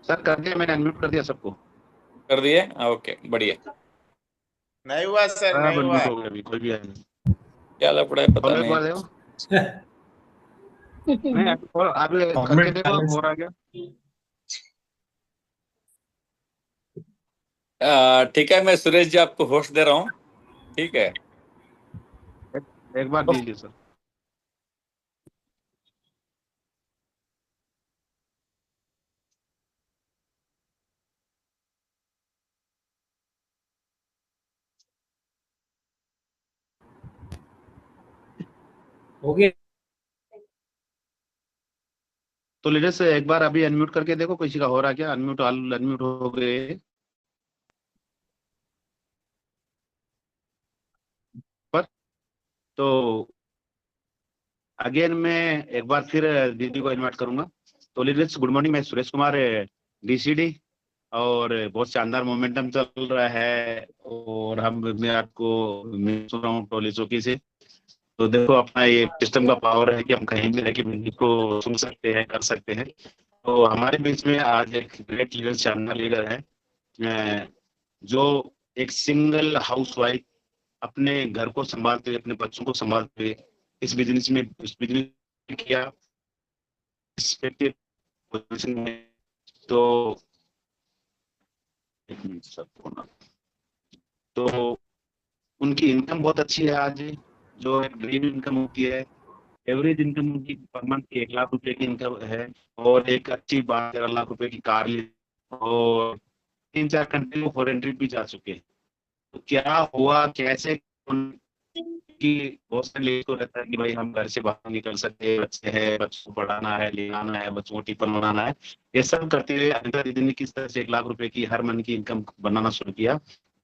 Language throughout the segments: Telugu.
सर कर दिया मैंने, अनम्यूट कर दिया सबको। कर दिए? ओके बढ़िया। नहीं हुआ सर, हाँ, नहीं हुआ। अनम्यूट हो गया अभी, कोई भी आया नहीं। क्या लफड़ा है पता और एक नहीं। बार देखो, नहीं आप करके देखो, अब हो रहा क्या। ठीक है, मैं सुरेश जी आपको होस्ट दे रहा हूँ। ठीक है, एक बार दीजिए सर। हो गया। तो लीडर से एक बार अभी अनम्यूट करके देखो, किसी का हो रहा क्या। अनम्यूट अनम्यूट हो गए पर। तो अगेन मैं एक बार फिर दीदी को इनवाइट करूंगा। तो लीडर्स गुड मॉर्निंग, मैं सुरेश कुमार, डीसीडी। और बहुत शानदार मोमेंटम चल रहा है, और मैं आपको मिल रहा हूँ टोली चौकी से। तो देखो, अपना ये सिस्टम का पावर है कि हम कहीं भी रह के म्यूजिक को सुन सकते हैं, कर सकते हैं। तो हमारे बीच में आज एक ग्रेट लीडर, शानदार लीडर है, जो एक सिंगल हाउस वाइफ अपने घर को संभालते हुए, अपने बच्चों को संभालते हुए इस बिजनेस किया, रिस्पेक्टेड पोजीशन में। तो एक मिनट सर, तो उनकी इनकम बहुत अच्छी है आज, जो एक ड्रीम इनकम होती है। एवरेज इनकम उनकी पर मंथ 1 लाख रुपए की इनकम है। और एक अच्छी 12-13 लाख रुपए की कार ली, और 3-4 कंट्री में फॉरेन ट्रिप भी जा चुके हैं। तो क्या हुआ, कैसे उनकी बहुत सारे लेडीज को रहता है कि भाई हम घर से बाहर निकल सकते हैं, बच्चे हैं, बच्चों को पढ़ाना है, ले आना है, बच्चों को टिफिन बनाना है। ये सब करते हुए अनिता दीदी ने किस तरह से 1 लाख रुपए की हर महीने की इनकम बनाना शुरू किया,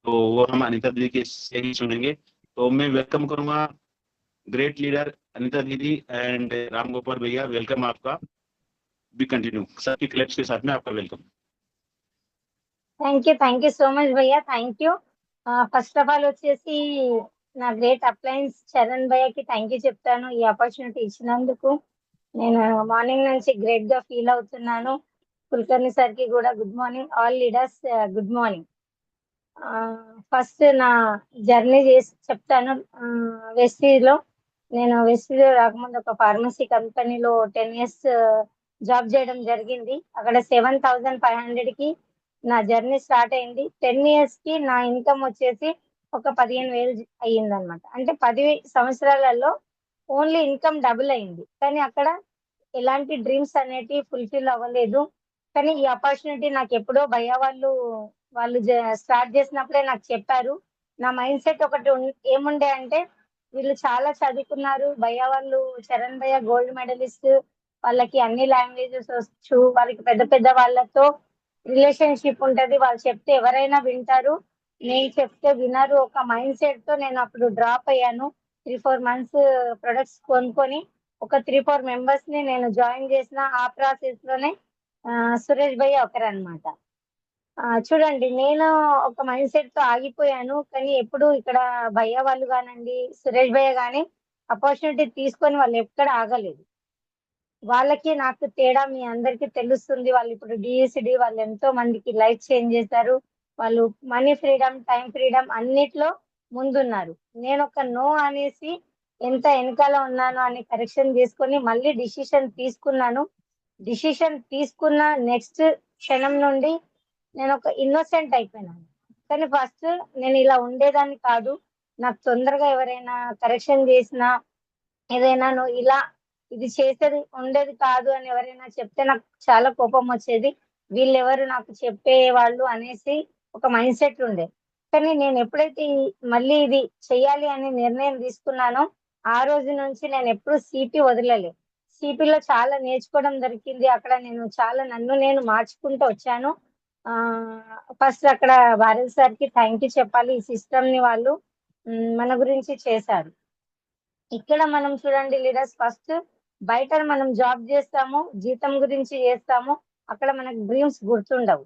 तो वो हम अनिता दीदी के से ही सुनेंगे। तो मैं वेलकम करूंगा ग्रेट लीडर अनिता दीदी एंड राम गोपाल भैया। वेलकम आपका, भी कंटिन्यू सबकी क्लिप्स के साथ में आपका welcome. Thank you so much భయ్య, thank you. First of all వచ్చేసి నా గ్రేట్ అప్లయన్స్ చరణ్ భయ్యకి థ్యాంక్ యూ చెప్తాను ఈ ఆపర్చునిటీ ఇచ్చినందుకు. నేను మార్నింగ్ నుంచి గ్రేట్ గా ఫీల్ అవుతున్నాను. కుల్కర్ణి సార్ కి కూడా good morning, all leaders good morning. First నా జర్నీ చేసి చెప్తాను. వెస్టీలో నేను వెస్టీలో రాకముందు ఒక ఫార్మసీ కంపెనీలో 10 years జాబ్ చేయడం జరిగింది. అక్కడ 7,500 కి నా జర్నీ స్టార్ట్ అయింది. 10 years కి నా ఇన్కమ్ వచ్చేసి ఒక 15,000 అయ్యింది అనమాట. అంటే 10 సంవత్సరాలలో ఓన్లీ ఇన్కమ్ డబుల్ అయింది, కానీ అక్కడ ఎలాంటి డ్రీమ్స్ అనేటివి ఫుల్ఫిల్ అవ్వలేదు. కానీ ఈ ఆపర్చునిటీ నాకు ఎప్పుడో భయ్య వాళ్ళు స్టార్ట్ చేసినప్పుడే నాకు చెప్పారు. నా మైండ్ సెట్ ఒకటి ఏముండే అంటే, వీళ్ళు చాలా చదువుకున్నారు, భయ్య వాళ్ళు చరణ్ భయ్య గోల్డ్ మెడలిస్ట్, వాళ్ళకి అన్ని లాంగ్వేజెస్ వచ్చు, వాళ్ళకి పెద్ద పెద్ద వాళ్ళతో రిలేషన్షిప్ ఉంటది, వాళ్ళు చెప్తే ఎవరైనా వింటారు, నేను చెప్తే వినరు. ఒక మైండ్ సెట్ తో నేను అప్పుడు డ్రాప్ అయ్యాను. 3-4 months ప్రొడక్ట్స్ కొనుక్కొని ఒక 3-4 members ని నేను జాయిన్ చేసిన. ఆ ప్రాసెస్ లోనే సురేష్ భయ్య ఒకరనమాట. చూడండి, నేను ఒక మైండ్ సెట్ తో ఆగిపోయాను, కానీ ఎప్పుడు ఇక్కడ భయ్య వాళ్ళు కానండి, సురేష్ భయ్య కానీ ఆపర్చునిటీ తీసుకొని వాళ్ళు ఎక్కడ ఆగలేదు. వాళ్ళకి నాకు తేడా మీ అందరికీ తెలుస్తుంది. వాళ్ళు ఇప్పుడు డిఎస్డి వాళ్ళు ఎంతో మందికి లైఫ్ చేంజ్ చేశారు. వాళ్ళు మనీ ఫ్రీడమ్, టైం ఫ్రీడమ్ అన్నిట్లో ముందున్నారు. నేను ఒక నో అనేసి ఎంత వెనకాల ఉన్నాను అని కరెక్షన్ చేసుకొని మళ్ళీ డిసిషన్ తీసుకున్నాను. డిసిషన్ తీసుకున్న నెక్స్ట్ క్షణం నుండి నేను ఒక ఇన్నోసెంట్ అయిపోయినాను. కానీ ఫస్ట్ నేను ఇలా ఉండేదాన్ని కాదు. నాకు తొందరగా ఎవరైనా కరెక్షన్ చేసినా, ఏదైనా నువ్వు ఇలా ఇది చేసేది ఉండేది కాదు అని ఎవరైనా చెప్తే నాకు చాలా కోపం వచ్చేది. వీళ్ళెవరు నాకు చెప్పేవాళ్ళు అనేసి ఒక మైండ్ సెట్ ఉండే. కానీ నేను ఎప్పుడైతే మళ్ళీ ఇది చెయ్యాలి అని నిర్ణయం తీసుకున్నానో, ఆ రోజు నుంచి నేను ఎప్పుడు సిపి వదలలే. సిపిలో చాలా నేర్చుకోవడం దొరికింది. అక్కడ నేను చాలా నన్ను నేను మార్చుకుంటూ వచ్చాను. ఫస్ట్ అక్కడ భారత్ సార్ కి థ్యాంక్ యూ చెప్పాలి. ఈ సిస్టమ్ ని వాళ్ళు మన గురించి చేశారు. ఇక్కడ మనం చూడండి లీడర్స్, ఫస్ట్ బయట మనం జాబ్ చేస్తాము, జీతం గురించి చేస్తాము, అక్కడ మనకు డ్రీమ్స్ గుర్తుండవు.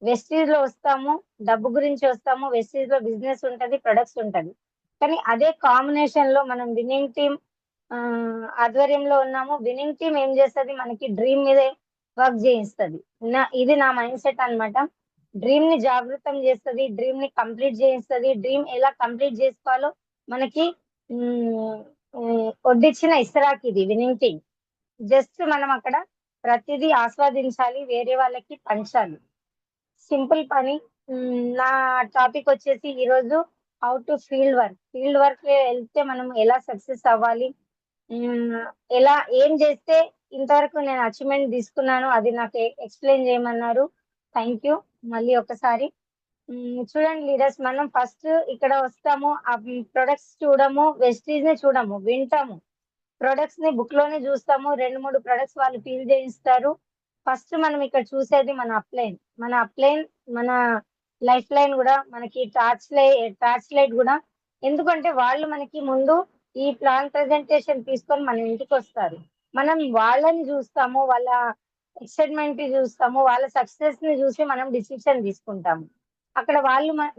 వెస్టీజ్ లో వస్తాము, డబ్బు గురించి వస్తాము, వెస్టీజ్ లో బిజినెస్ ఉంటది, ప్రొడక్ట్స్ ఉంటది. కానీ అదే కాంబినేషన్ లో మనం విన్నింగ్ టీమ్ ఆధ్వర్యంలో ఉన్నాము. విన్నింగ్ టీమ్ ఏం చేస్తుంది, మనకి డ్రీమ్ మీదే వర్క్ చేయిస్తుంది. ఇది నా మైండ్ సెట్ అన్నమాట. డ్రీమ్ ని జాగృతం చేస్తుంది, డ్రీమ్ ని కంప్లీట్ చేయిస్తుంది. డ్రీమ్ ఎలా కంప్లీట్ చేసుకోవాలో మనకి వడ్డిచ్చిన ఇస్తరాకి ఇది వినింగ్ టీమ్. జస్ట్ మనం అక్కడ ప్రతిదీ ఆస్వాదించాలి, వేరే వాళ్ళకి పంచాలి. సింపుల్ పని. నా టాపిక్ వచ్చేసి ఈరోజు how to field work. Field work వెళ్తే మనం ఎలా సక్సెస్ అవ్వాలి, ఎలా ఏం చేస్తే ఇంతవరకు నేను అచీవ్మెంట్ తీసుకున్నాను అది నాకు ఎక్స్ప్లెయిన్ చేయమన్నారు. థ్యాంక్ యూ మళ్ళీ ఒకసారి. చూడండి లీడర్స్, మనం ఫస్ట్ ఇక్కడ వస్తాము, ఆ ప్రొడక్ట్స్ చూడము, వెస్టీజ్ ని చూడము, వింటాము. ప్రొడక్ట్స్ ని బుక్ లోనే చూస్తాము, 2-3 ప్రొడక్ట్స్ వాళ్ళు ఫీల్ చేయిస్తారు. ఫస్ట్ మనం ఇక్కడ చూసేది మన అప్లైన్. మన లైఫ్ లైన్ కూడా, మనకి టార్చ్ లైట్ కూడా. ఎందుకంటే వాళ్ళు మనకి ముందు ఈ ప్లాన్ ప్రెజెంటేషన్ తీసుకొని మన ఇంటికి వస్తారు. మనం వాళ్ళని చూస్తాము, వాళ్ళ ఎక్సైట్మెంట్ చూస్తాము, వాళ్ళ సక్సెస్ ని చూసి మనం డిసిషన్ తీసుకుంటాము. అక్కడ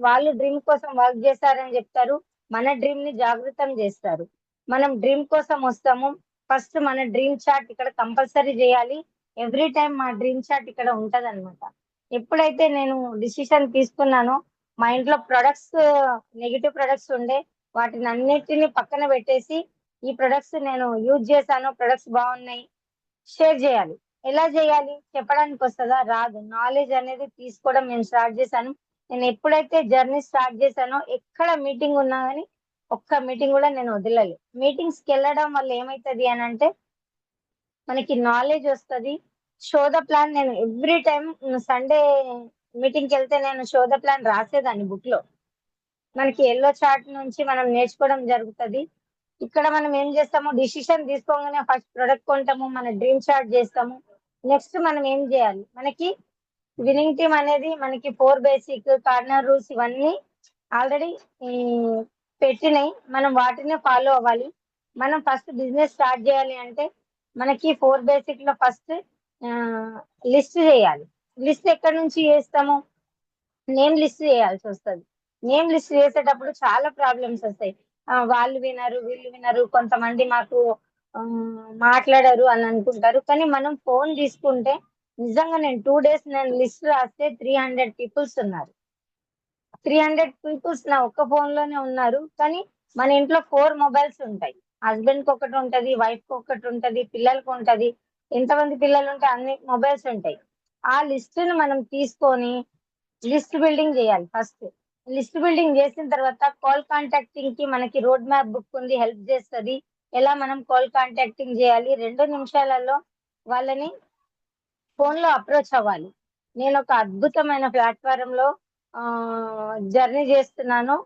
వాళ్ళు డ్రీమ్ కోసం వర్క్ చేస్తారని చెప్తారు, మన డ్రీమ్ ని జాగృతం చేస్తారు. మనం డ్రీమ్ కోసం వస్తాము. ఫస్ట్ మన డ్రీమ్ చార్ట్ ఇక్కడ కంపల్సరీ చేయాలి. ఎవ్రీ టైం మా డ్రీమ్ చార్ట్ ఇక్కడ ఉంటది అనమాట. ఎప్పుడైతే నేను డిసిషన్ తీసుకున్నానో, మా ఇంట్లో ప్రొడక్ట్స్, నెగిటివ్ ప్రొడక్ట్స్ ఉండే, వాటిని అన్నిటిని పక్కన పెట్టేసి ఈ ప్రొడక్ట్స్ నేను యూజ్ చేశాను, ప్రొడక్ట్స్ బాగున్నాయి, షేర్ చేయాలి. ఎలా చేయాలి చెప్పడానికి వస్తుందా? రాదు. నాలెడ్జ్ అనేది తీసుకోవడం నేను స్టార్ట్ చేశాను. నేను ఎప్పుడైతే జర్నీ స్టార్ట్ చేశానో, ఎక్కడ మీటింగ్ ఉన్నా కానీ ఒక్క మీటింగ్ కూడా నేను వదలలేదు. మీటింగ్స్ కి వెళ్ళడం వల్ల ఏమైతుంది అని అంటే మనకి నాలెడ్జ్ వస్తుంది. షో ద ప్లాన్ నేను ఎవ్రీ టైం సండే మీటింగ్కి వెళ్తే నేను షో ద ప్లాన్ రాసేదాన్ని బుక్ లో. మనకి ఎల్లో చార్ట్ నుంచి మనం నేర్చుకోవడం జరుగుతుంది. ఇక్కడ మనం ఏం చేస్తాము, డిసిషన్ తీసుకోగానే ఫస్ట్ ప్రొడక్ట్ కొంటాము, మన డ్రీమ్ చార్ట్ చేస్తాము. నెక్స్ట్ మనం ఏం చేయాలి, మనకి విన్నింగ్ టీమ్ అనేది మనకి 4 బేసిక్ కార్నర్ రూల్స్ ఇవన్నీ ఆల్రెడీ పెట్టినాయి. మనం వాటినే ఫాలో అవ్వాలి. మనం ఫస్ట్ బిజినెస్ స్టార్ట్ చేయాలి అంటే మనకి 4 బేసిక్ లో ఫస్ట్ లిస్ట్ చేయాలి. లిస్ట్ ఎక్కడి నుంచి చేస్తాము, నేమ్ లిస్ట్ చేయాల్సి వస్తుంది. నేమ్ లిస్ట్ చేసేటప్పుడు చాలా ప్రాబ్లమ్స్ వస్తాయి. వాళ్ళు వినరు, వీళ్ళు వినరు, కొంతమంది మాకు మాట్లాడరు అని అనుకుంటారు. కానీ మనం ఫోన్ తీసుకుంటే నిజంగా నేను 2 days నేను లిస్ట్ రాస్తే 300 పీపుల్స్ ఉన్నారు. 300 పీపుల్స్ నా ఒక్క ఫోన్ లోనే ఉన్నారు. కానీ మన ఇంట్లో 4 మొబైల్స్ ఉంటాయి. హస్బెండ్ కి ఒకటి ఉంటది, వైఫ్ కి ఒకటి ఉంటది, పిల్లలకి ఉంటది. ఎంతమంది పిల్లలు ఉంటే అన్ని మొబైల్స్ ఉంటాయి. ఆ లిస్ట్ ను మనం తీసుకొని లిస్ట్ బిల్డింగ్ చేయాలి. ఫస్ట్ లిస్ట్ బిల్డింగ్ చేసిన తర్వాత కాల్ కాంటాక్టింగ్ కి మనకి రోడ్ మ్యాప్ బుక్ ఉంది, హెల్ప్ చేస్తుంది. ఎలా మనం కాల్ కాంటాక్టింగ్ చేయాలి, 2 నిమిషాలలో వాళ్ళని ఫోన్ లో అప్రోచ్ అవ్వాలి. నేను ఒక అద్భుతమైన ప్లాట్ఫారం లో జర్నీ చేస్తున్నాను.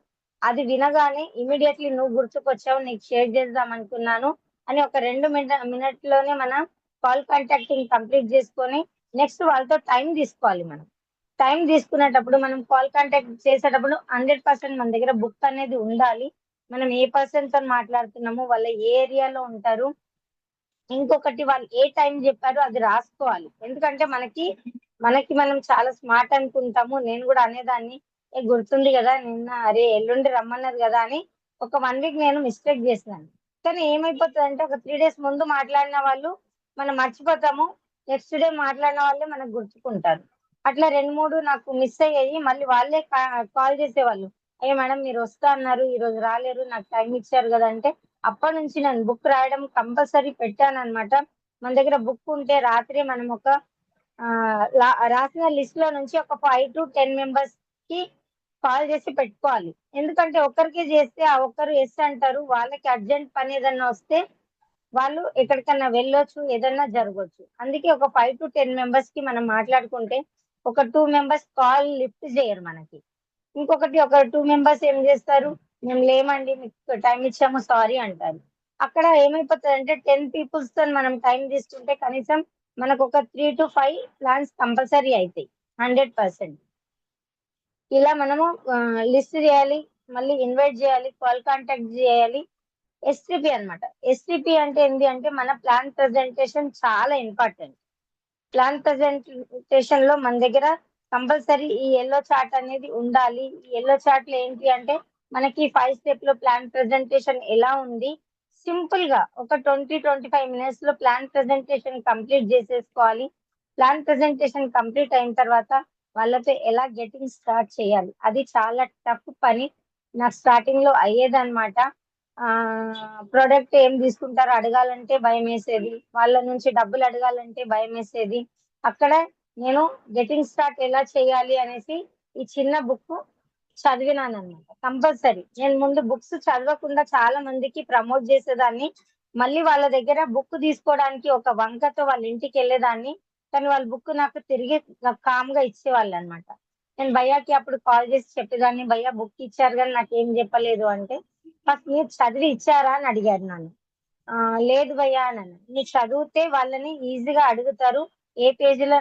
అది వినగానే ఇమీడియట్లీ నువ్వు గుర్తుకొచ్చావు, నీకు షేర్ చేద్దాం అనుకున్నాను అని ఒక 2 మినిట్లోనే మనం కాల్ కాంటాక్టింగ్ కంప్లీట్ చేసుకొని నెక్స్ట్ వాళ్ళతో టైం తీసుకోవాలి. మనం టైం తీసుకునేటప్పుడు మనం కాల్ కాంటాక్ట్ చేసేటప్పుడు 100% మన దగ్గర బుక్ అనేది ఉండాలి. మనం ఏ పర్సన్ తో మాట్లాడుతున్నామో, వాళ్ళ ఏ ఏరియాలో ఉంటారు, ఇంకొకటి వాళ్ళు ఏ టైం చెప్పారో అది రాసుకోవాలి. ఎందుకంటే మనకి మనం చాలా స్మార్ట్ అనుకుంటాము. నేను కూడా అనేదాన్ని, గుర్తుంది కదా నిన్న, అరే ఎల్లుండి రమ్మన్నది కదా అని ఒక 1 week నేను మిస్టేక్ చేసినాను. కానీ ఏమైపోతుంది అంటే ఒక 3 days ముందు మాట్లాడిన వాళ్ళు మనం మర్చిపోతాము, నెక్స్ట్ డే మాట్లాడిన వాళ్ళే మనకు గుర్తుకుంటారు. అట్లా 2-3 నాకు మిస్ అయ్యాయి. మళ్ళీ వాళ్ళే కాల్ చేసేవాళ్ళు, అయ్యో మేడం మీరు వస్తా అన్నారు, ఈ రోజు రాలేరు, నాకు టైం ఇచ్చారు కదా అంటే అప్పటి నుంచి నేను బుక్ రాయడం కంపల్సరీ పెట్టాను అనమాట. మన దగ్గర బుక్ ఉంటే రాత్రి మనం ఒక రాసిన లిస్ట్ లో నుంచి ఒక 5 to 10 మెంబర్స్ కి కాల్ చేసి పెట్టుకోవాలి. ఎందుకంటే ఒక్కరికి చేస్తే ఆ ఒక్కరు ఎస్ అంటారు, వాళ్ళకి అర్జెంట్ పని ఏదన్నా వస్తే వాళ్ళు ఎక్కడికన్నా వెళ్ళొచ్చు, ఏదన్నా జరగవచ్చు. అందుకే ఒక 5 to 10 మెంబర్స్ కి మనం మాట్లాడుకుంటే ఒక 2 మెంబర్స్ కాల్ లిఫ్ట్ చేయరు మనకి. ఇంకొకటి ఒక 2 మెంబర్స్ ఏం చేస్తారు, మేము లేమండి మీకు టైం ఇచ్చాము సారీ అంటారు. అక్కడ ఏమైపోతుంది అంటే 10 పీపుల్స్ తో మనం టైం తీసుకుంటే కనీసం మనకు ఒక 3 to 5 ప్లాన్స్ కంపల్సరీ అవుతాయి 100%. ఇలా మనము లిస్ట్ చేయాలి, మళ్ళీ ఇన్వైట్ చేయాలి, కాల్ కాంటాక్ట్ చేయాలి. ఎస్టిపి అనమాట. ఎస్టిపి అంటే ఏంటి అంటే మన ప్లాన్ ప్రెజెంటేషన్ చాలా ఇంపార్టెంట్. ప్లాన్ ప్రెజెంటేషన్ లో మన దగ్గర కంపల్సరీ ఈ ఎల్లో చార్ట్ అనేది ఉండాలి. ఈ ఎల్లో చార్ట్ లో ఏంటి అంటే మనకి 5 స్టెప్ లో ప్లాన్ ప్రెజెంటేషన్ ఎలా ఉంది, సింపుల్ గా ఒక 20-25 minutes లో ప్లాన్ ప్రెజెంటేషన్ కంప్లీట్ చేసేసుకోవాలి. ప్లాన్ ప్రెజెంటేషన్ కంప్లీట్ అయిన తర్వాత వాళ్ళతో ఎలా గెటింగ్ స్టార్ట్ చేయాలి, అది చాలా టఫ్ పని నాకు స్టార్టింగ్ లో అయ్యేదన్నమాట. ప్రోడక్ట్ ఏం తీసుకుంటారో అడగాలంటే భయం వేసేది, వాళ్ళ నుంచి డబ్బులు అడగాలంటే భయం వేసేది. అక్కడ నేను గెటింగ్ స్టార్ట్ ఎలా చేయాలి అనేసి ఈ చిన్న బుక్ చదివినాను అనమాట. కంపల్సరీ నేను ముందు బుక్స్ చదవకుండా చాలా మందికి ప్రమోట్ చేసేదాన్ని, మళ్ళీ వాళ్ళ దగ్గర బుక్ తీసుకోవడానికి ఒక వంకతో వాళ్ళ ఇంటికి వెళ్ళేదాన్ని, కానీ వాళ్ళ బుక్ నాకు తిరిగి నాకు కామ్ గా ఇచ్చేవాళ్ళు అనమాట. నేను భయ్యాకి అప్పుడు కాల్ చేసి చెప్పేదాన్ని, భయ్యా బుక్ ఇచ్చారు కానీ నాకు ఏం చెప్పలేదు అంటే, ఫస్ట్ మీరు చదివి ఇచ్చారా అని అడిగారు నన్ను. లేదు భయ్యా అని. మీరు చదివితే వాళ్ళని ఈజీగా అడుగుతారు, ఏ పేజీలో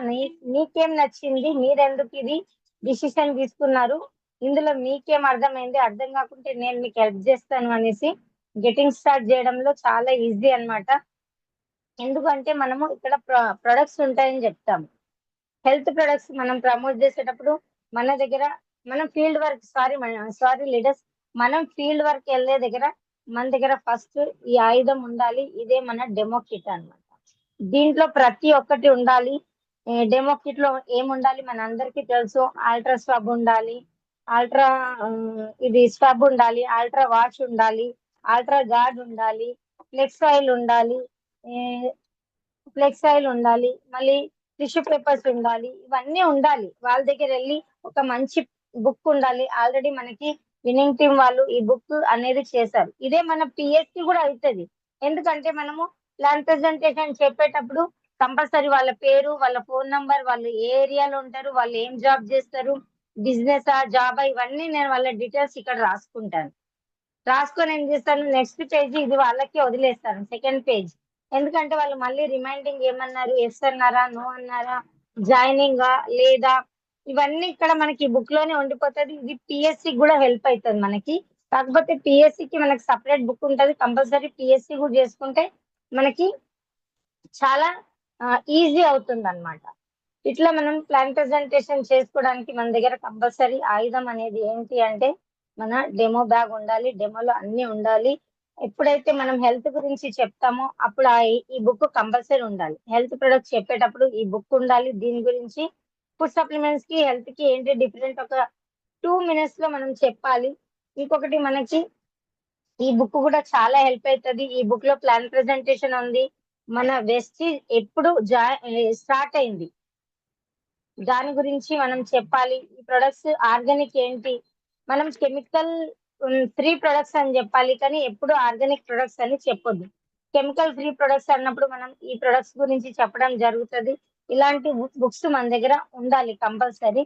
నీకేం నచ్చింది, మీరెందుకు ఇది డిసిషన్ తీసుకున్నారు, ఇందులో మీకేం అర్థమైంది, అర్థం కాకుంటే నేను మీకు హెల్ప్ చేస్తాను అనేసి గెటింగ్ స్టార్ట్ చేయడంలో చాలా ఈజీ అన్నమాట. ఎందుకంటే మనము ఇక్కడ ప్రొడక్ట్స్ ఉంటాయని చెప్తాము. హెల్త్ ప్రొడక్ట్స్ మనం ప్రమోట్ చేసేటప్పుడు మన దగ్గర మనం ఫీల్డ్ వర్క్ సారీ లీడర్స్, మనం ఫీల్డ్ వర్క్ వెళ్ళే దగ్గర మన దగ్గర ఫస్ట్ ఈ ఆయుధం ఉండాలి. ఇదే మన డెమో కిట్ అన్నమాట. దీంట్లో ప్రతి ఒక్కటి ఉండాలి. డెమో కిట్ లో ఏముండాలి మన అందరికీ తెలుసు, అల్ట్రా స్వబ్ ఉండాలి, అల్ట్రా ఇది స్వబ్ ఉండాలి, అల్ట్రా వాష్ ఉండాలి, అల్ట్రా గార్డ్ ఉండాలి, ఫ్లెక్స్ ఆయిల్ ఉండాలి, మళ్ళీ టిష్యూ పేపర్స్ ఉండాలి, ఇవన్నీ ఉండాలి. వాళ్ళ దగ్గర వెళ్ళి ఒక మంచి బుక్ ఉండాలి. ఆల్రెడీ మనకి విన్నింగ్ టీం వాళ్ళు ఈ బుక్ అనేది చేశారు. ఇదే మన పిఎస్సి కూడా అవుతుంది. ఎందుకంటే మనము ప్లాన్ ప్రెజెంటేషన్ చెప్పేటప్పుడు కంపల్సరీ వాళ్ళ పేరు, వాళ్ళ ఫోన్ నంబర్, వాళ్ళు ఏ ఏరియాలో ఉంటారు, వాళ్ళు ఏం జాబ్ చేస్తారు, బిజినెస్ జాబా, ఇవన్నీ నేను వాళ్ళ డీటెయిల్స్ ఇక్కడ రాసుకుంటాను. రాసుకొని ఏం చేస్తాను, నెక్స్ట్ పేజీ ఇది వాళ్ళకి వదిలేస్తాను, సెకండ్ పేజ్. ఎందుకంటే వాళ్ళు మళ్ళీ రిమైండింగ్ ఏమన్నారు, ఎస్ అన్నారా, నో అన్నారా, జాయినింగ్ లేదా, ఇవన్నీ ఇక్కడ మనకి బుక్ లోనే ఉండిపోతుంది. ఇది పిఎస్సి కూడా హెల్ప్ అవుతుంది మనకి. కాకపోతే పిఎస్సికి మనకి సపరేట్ బుక్ ఉంటుంది, కంపల్సరీ పిఎస్సి కూడా చేసుకుంటే మనకి చాలా ఈజీ అవుతుంది అనమాట. ఇట్లా మనం ప్లాన్ ప్రెజెంటేషన్ చేసుకోవడానికి మన దగ్గర కంపల్సరీ ఆయుధం అనేది ఏంటి అంటే మన డెమో బ్యాగ్ ఉండాలి, డెమోలో అన్ని ఉండాలి. ఎప్పుడైతే మనం హెల్త్ గురించి చెప్తామో అప్పుడు ఈ బుక్ కంపల్సరీ ఉండాలి. హెల్త్ ప్రొడక్ట్స్ చెప్పేటప్పుడు ఈ బుక్ ఉండాలి. దీని గురించి ఫుడ్ సప్లిమెంట్స్ కి హెల్త్ కి ఏంటి డిఫరెంట్ ఒక 2 minutes లో మనం చెప్పాలి. ఇంకొకటి మనకి ఈ బుక్ కూడా చాలా హెల్ప్ అవుతుంది. ఈ బుక్ లో ప్లాన్ ప్రెజెంటేషన్ ఉంది, మన వెస్టీజ్ ఎప్పుడు స్టార్ట్ అయింది దాని గురించి మనం చెప్పాలి. ఈ ప్రొడక్ట్స్ ఆర్గానిక్ ఏంటి, మనం కెమికల్ ఫ్రీ ప్రొడక్ట్స్ అని చెప్పాలి, కానీ ఎప్పుడు ఆర్గానిక్ ప్రొడక్ట్స్ అని చెప్పొద్దు. కెమికల్ ఫ్రీ ప్రొడక్ట్స్ అన్నప్పుడు మనం ఈ ప్రొడక్ట్స్ గురించి చెప్పడం జరుగుతుంది. ఇలాంటి బుక్స్ మన దగ్గర ఉండాలి కంపల్సరీ.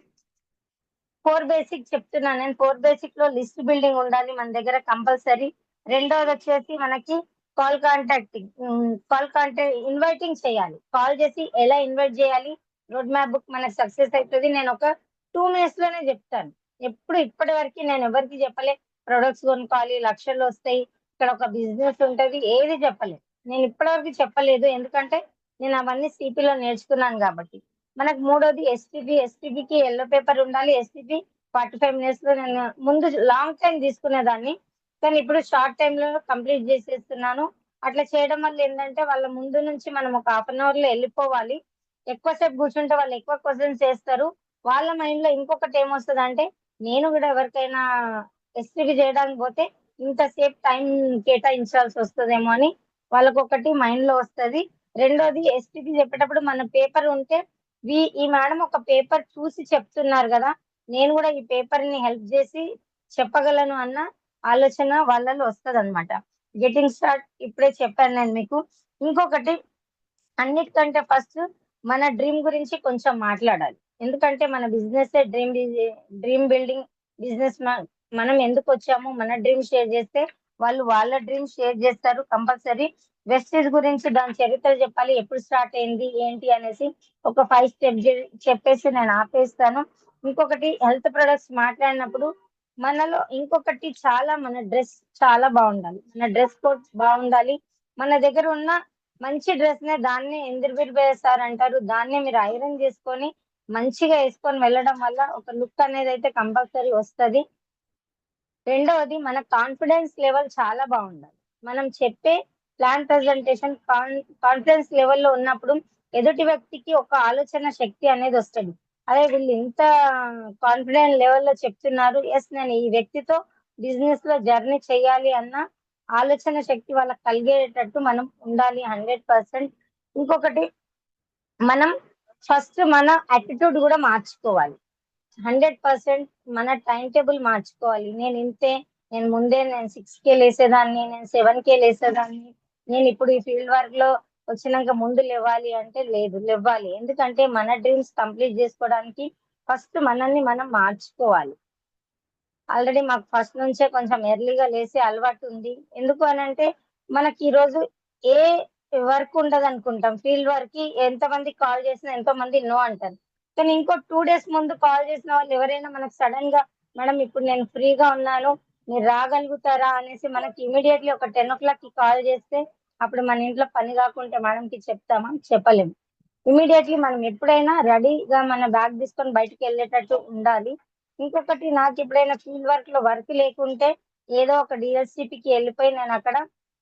4 బేసిక్ చెప్తున్నాను నేను. 4 బేసిక్ లో లిస్ట్ బిల్డింగ్ ఉండాలి మన దగ్గర కంపల్సరీ. రెండోది వచ్చేసి మనకి ఇన్వైటింగ్ చేయాలి. కాల్ చేసి ఎలా ఇన్వైట్ చేయాలి, రోడ్ మ్యాప్ బుక్ మనకు సక్సెస్ అవుతుంది. నేను ఒక 2 minutes లోనే చెప్తాను. ఇప్పటి వరకు నేను ఎవరికి చెప్పలే ప్రొడక్ట్స్ కొనుక్కోవాలి, లక్షలు వస్తాయి, ఇక్కడ ఒక బిజినెస్ ఉంటది, ఏది చెప్పలేదు. నేను ఇప్పటివరకు చెప్పలేదు, ఎందుకంటే నేను అవన్నీ సిపిలో నేర్చుకున్నాను కాబట్టి. మనకు మూడోది ఎస్టీబీకి ఎల్లో పేపర్ ఉండాలి. ఎస్టీబీ 45 minutes లో నేను ముందు లాంగ్ టైం తీసుకునేదాన్ని, కానీ ఇప్పుడు షార్ట్ టైమ్ లో కంప్లీట్ చేసేస్తున్నాను. అట్లా చేయడం వల్ల ఏంటంటే వాళ్ళ ముందు నుంచి మనం ఒక 1/2 hour లో వెళ్ళిపోవాలి. ఎక్కువసేపు కూర్చుంటే వాళ్ళు ఎక్కువ క్వశ్చన్స్ చేస్తారు. వాళ్ళ మైండ్ లో ఇంకొకటి ఏమొస్తుంది అంటే, నేను కూడా ఎవరికైనా ఎస్టీబీ చేయడానికి పోతే ఇంతసేపు టైం కేటాయించాల్సి వస్తుందేమో అని వాళ్ళకు ఒకటి మైండ్ లో వస్తుంది. రెండోది ఎస్టీబీ చెప్పేటప్పుడు మన పేపర్ ఉంటే ఈ మేడం ఒక పేపర్ చూసి చెప్తున్నారు కదా, నేను కూడా ఈ పేపర్ ని హెల్ప్ చేసి చెప్పగలను అన్న ఆలోచన వాళ్ళలో వస్తుంది అనమాట. గెటింగ్ స్టార్ట్ ఇప్పుడే చెప్పాను నేను మీకు. ఇంకొకటి, అన్నిటికంటే ఫస్ట్ మన డ్రీమ్ గురించి కొంచెం మాట్లాడాలి. ఎందుకంటే మన బిజినెస్ డ్రీమ్ బిల్డింగ్ బిజినెస్. మనం ఎందుకు వచ్చామో మన డ్రీమ్ షేర్ చేస్తే వాళ్ళు వాళ్ళ డ్రీమ్ షేర్ చేస్తారు కంపల్సరీ. వెస్టేజ్ గురించి దాని చరిత్ర చెప్పాలి, ఎప్పుడు స్టార్ట్ అయింది ఏంటి అనేసి ఒక 5 steps చెప్పేసి నేను ఆపేస్తాను. ఇంకొకటి, హెల్త్ ప్రొడక్ట్స్ మాట్లాడినప్పుడు మనలో ఇంకొకటి మన డ్రెస్ చాలా బాగుండాలి, మన డ్రెస్ కోడ్ బాగుండాలి. మన దగ్గర ఉన్న మంచి డ్రెస్ నే దాన్ని ఎందిరిబిరి వేస్తారు అంటారు, దాన్ని మీరు ఐరన్ చేసుకొని మంచిగా వేసుకొని వెళ్ళడం వల్ల ఒక లుక్ అనేది అయితే కంపల్సరీ వస్తుంది. రెండవది, మన కాన్ఫిడెన్స్ లెవెల్ చాలా బాగుండాలి. మనం చెప్పే ప్లాన్ ప్రెజెంటేషన్ కాన్ఫిడెన్స్ లెవెల్లో ఉన్నప్పుడు ఎదుటి వ్యక్తికి ఒక ఆలోచన శక్తి అనేది వస్తుంది. అదే వీళ్ళు ఇంత కాన్ఫిడెంట్ లెవెల్లో చెప్తున్నారు, ఎస్ నేను ఈ వ్యక్తితో బిజినెస్ లో జర్నీ చేయాలి అన్న ఆలోచన శక్తి వాళ్ళకి కలిగేటట్టు మనం ఉండాలి 100%. ఇంకొకటి, మనం ఫస్ట్ మన యాటిట్యూడ్ కూడా మార్చుకోవాలి 100%. మన టైం టేబుల్ మార్చుకోవాలి. నేను ఇంతే, నేను ముందే నేను 6K లేసేదాన్ని, నేను 7K లేసేదాన్ని, నేను ఇప్పుడు ఈ ఫీల్డ్ వర్క్ లో వచ్చినాక ముందు లేవాలి అంటే లేదు, లేవాలి. ఎందుకంటే మన డ్రీమ్స్ కంప్లీట్ చేసుకోవడానికి ఫస్ట్ మనల్ని మనం మార్చుకోవాలి. ఆల్రెడీ మాకు ఫస్ట్ నుంచే కొంచెం ఎర్లీగా లేసే అలవాటు ఉంది. ఎందుకు అని అంటే మనకి ఈ రోజు ఏ వర్క్ ఉండదు అనుకుంటాం, ఫీల్డ్ వర్క్ కి ఎంతమంది కాల్ చేసినా ఎంతో మంది నో అంటారు. కానీ ఇంకో 2 days ముందు కాల్ చేసిన వాళ్ళు ఎవరైనా మనకు సడన్ గా మేడం ఇప్పుడు నేను ఫ్రీగా ఉన్నాను, మీరు రాగలుగుతారా అనేసి మనకి ఇమీడియట్లీ ఒక 10 o'clock కి కాల్ చేస్తే అప్పుడు మన ఇంట్లో పని కాకుంటే మేడంకి చెప్తామా? చెప్పలేము. ఇమీడియట్లీ మనం ఎప్పుడైనా రెడీగా మన బ్యాగ్ తీసుకొని బయటకు వెళ్ళేటట్టు ఉండాలి. ఇంకొకటి, నాకు ఎప్పుడైనా ఫీల్డ్ వర్క్ లో వర్క్ లేకుంటే ఏదో ఒక డిఎస్సిపికి వెళ్ళిపోయి నేను అక్కడ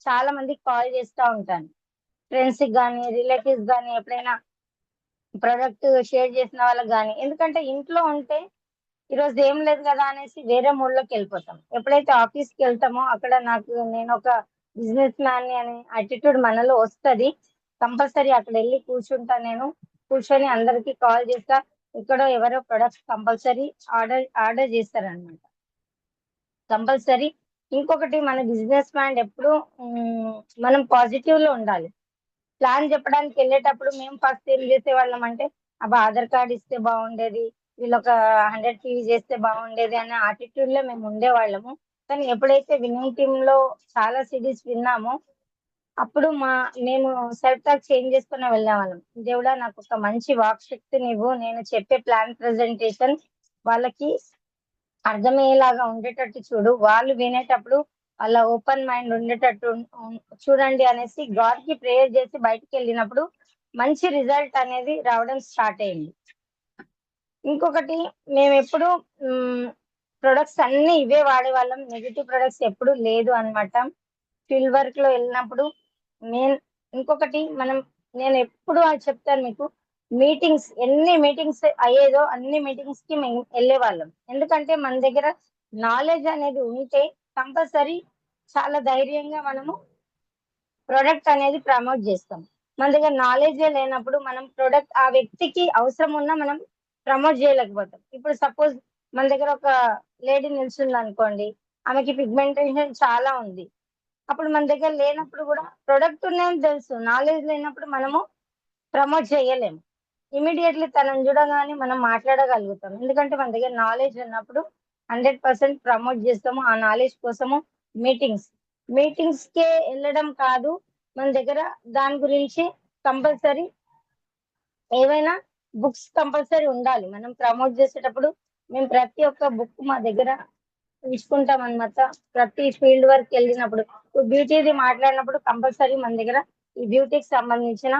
చాలా మందికి కాల్ చేస్తూ ఉంటాను, ఫ్రెండ్స్ కి కానీ రిలేటివ్స్ కానీ, ఎప్పుడైనా ప్రొడక్ట్ షేర్ చేసిన వాళ్ళకి కానీ. ఎందుకంటే ఇంట్లో ఉంటే ఈరోజు ఏం లేదు కదా అనేసి వేరే మూడ్లోకి వెళ్ళిపోతాం. ఎప్పుడైతే ఆఫీస్కి వెళ్తామో అక్కడ నేను ఒక బిజినెస్ మ్యాన్ అనే యాటిట్యూడ్ మనలో వస్తుంది. కంపల్సరీ అక్కడ వెళ్ళి కూర్చుంటా, నేను కూర్చొని అందరికి కాల్ చేస్తా, ఇక్కడ ఎవరో ప్రొడక్ట్స్ కంపల్సరీ ఆర్డర్ చేస్తారనమాట కంపల్సరీ. ఇంకొకటి, మన బిజినెస్ మ్యాన్ ఎప్పుడు మనం పాజిటివ్ లో ఉండాలి. ప్లాన్ చెప్పడానికి వెళ్ళేటప్పుడు మేము ఫస్ట్ ఏం చేసేవాళ్ళం అంటే అబ్బా ఆధార్ కార్డ్ ఇస్తే బాగుండేది, వీళ్ళు ఒక 100 ఫీజు చేస్తే బాగుండేది అనే యాటిట్యూడ్ లో మేము ఉండేవాళ్ళము. కానీ ఎప్పుడైతే విన్నింగ్ టీమ్ లో చాలా సిరీస్ విన్నామో అప్పుడు మేము సెల్ఫ్ టాక్ చేంజ్ చేసుకుని వెళ్ళేవాళ్ళం. దేవుడా నాకు ఒక మంచి వాక్ శక్తిని ఇవ్వు, నేను చెప్పే ప్లాన్ ప్రెజెంటేషన్ వాళ్ళకి అర్థమయ్యేలాగా ఉండేటట్టు చూడు, వాళ్ళు వినేటప్పుడు వాళ్ళ ఓపెన్ మైండ్ ఉండేటట్టు చూడండి అనేసి గాడ్ కి ప్రేయర్ చేసి బయటకు వెళ్ళినప్పుడు మంచి రిజల్ట్ అనేది రావడం స్టార్ట్ అయింది. ఇంకొకటి, మేము ఎప్పుడు ప్రొడక్ట్స్ అన్ని ఇవే వాడేవాళ్ళం, నెగిటివ్ ప్రొడక్ట్స్ ఎప్పుడు లేదు అనమాట ఫీల్డ్ వర్క్ లో వెళ్ళినప్పుడు. ఇంకొకటి, నేను ఎప్పుడు చెప్తాను మీకు, మీటింగ్స్ ఎన్ని మీటింగ్స్ అయ్యేదో అన్ని మీటింగ్స్ కి మేము వెళ్ళే వాళ్ళం. ఎందుకంటే మన దగ్గర నాలెడ్జ్ అనేది ఉంటే కంపల్సరీ చాలా ధైర్యంగా మనము ప్రొడక్ట్ అనేది ప్రమోట్ చేస్తాం. మన దగ్గర నాలెడ్జ్ లేనప్పుడు మనం ప్రొడక్ట్ ఆ వ్యక్తికి అవసరం ఉన్నా మనం ప్రమోట్ చేయలేకపోతాం. ఇప్పుడు సపోజ్ మన దగ్గర ఒక లేడీ నిల్చుంది అనుకోండి, ఆమెకి పిగ్మెంటేషన్ చాలా ఉంది, అప్పుడు మన దగ్గర లేనప్పుడు కూడా ప్రొడక్ట్ ఉన్నాయని తెలుసు, నాలెడ్జ్ లేనప్పుడు మనము ప్రమోట్ చేయలేము. ఇమీడియట్లీ తనని చూడగానే మనం మాట్లాడగలుగుతాం. ఎందుకంటే మన దగ్గర నాలెడ్జ్ ఉన్నప్పుడు 100% ప్రమోట్ చేస్తాము. ఆ నాలెడ్జ్ కోసము మీటింగ్స్ కే వెళ్ళడం కాదు, మన దగ్గర దాని గురించి కంపల్సరీ ఏవైనా బుక్స్ కంపల్సరీ ఉండాలి. మనం ప్రమోట్ చేసేటప్పుడు మేము ప్రతి ఒక్క బుక్ మా దగ్గర ఉంచుకుంటాం అనమాట. ప్రతి ఫీల్డ్ వర్క్ వెళ్ళినప్పుడు బ్యూటీది మాట్లాడినప్పుడు కంపల్సరీ మన దగ్గర ఈ బ్యూటీకి సంబంధించిన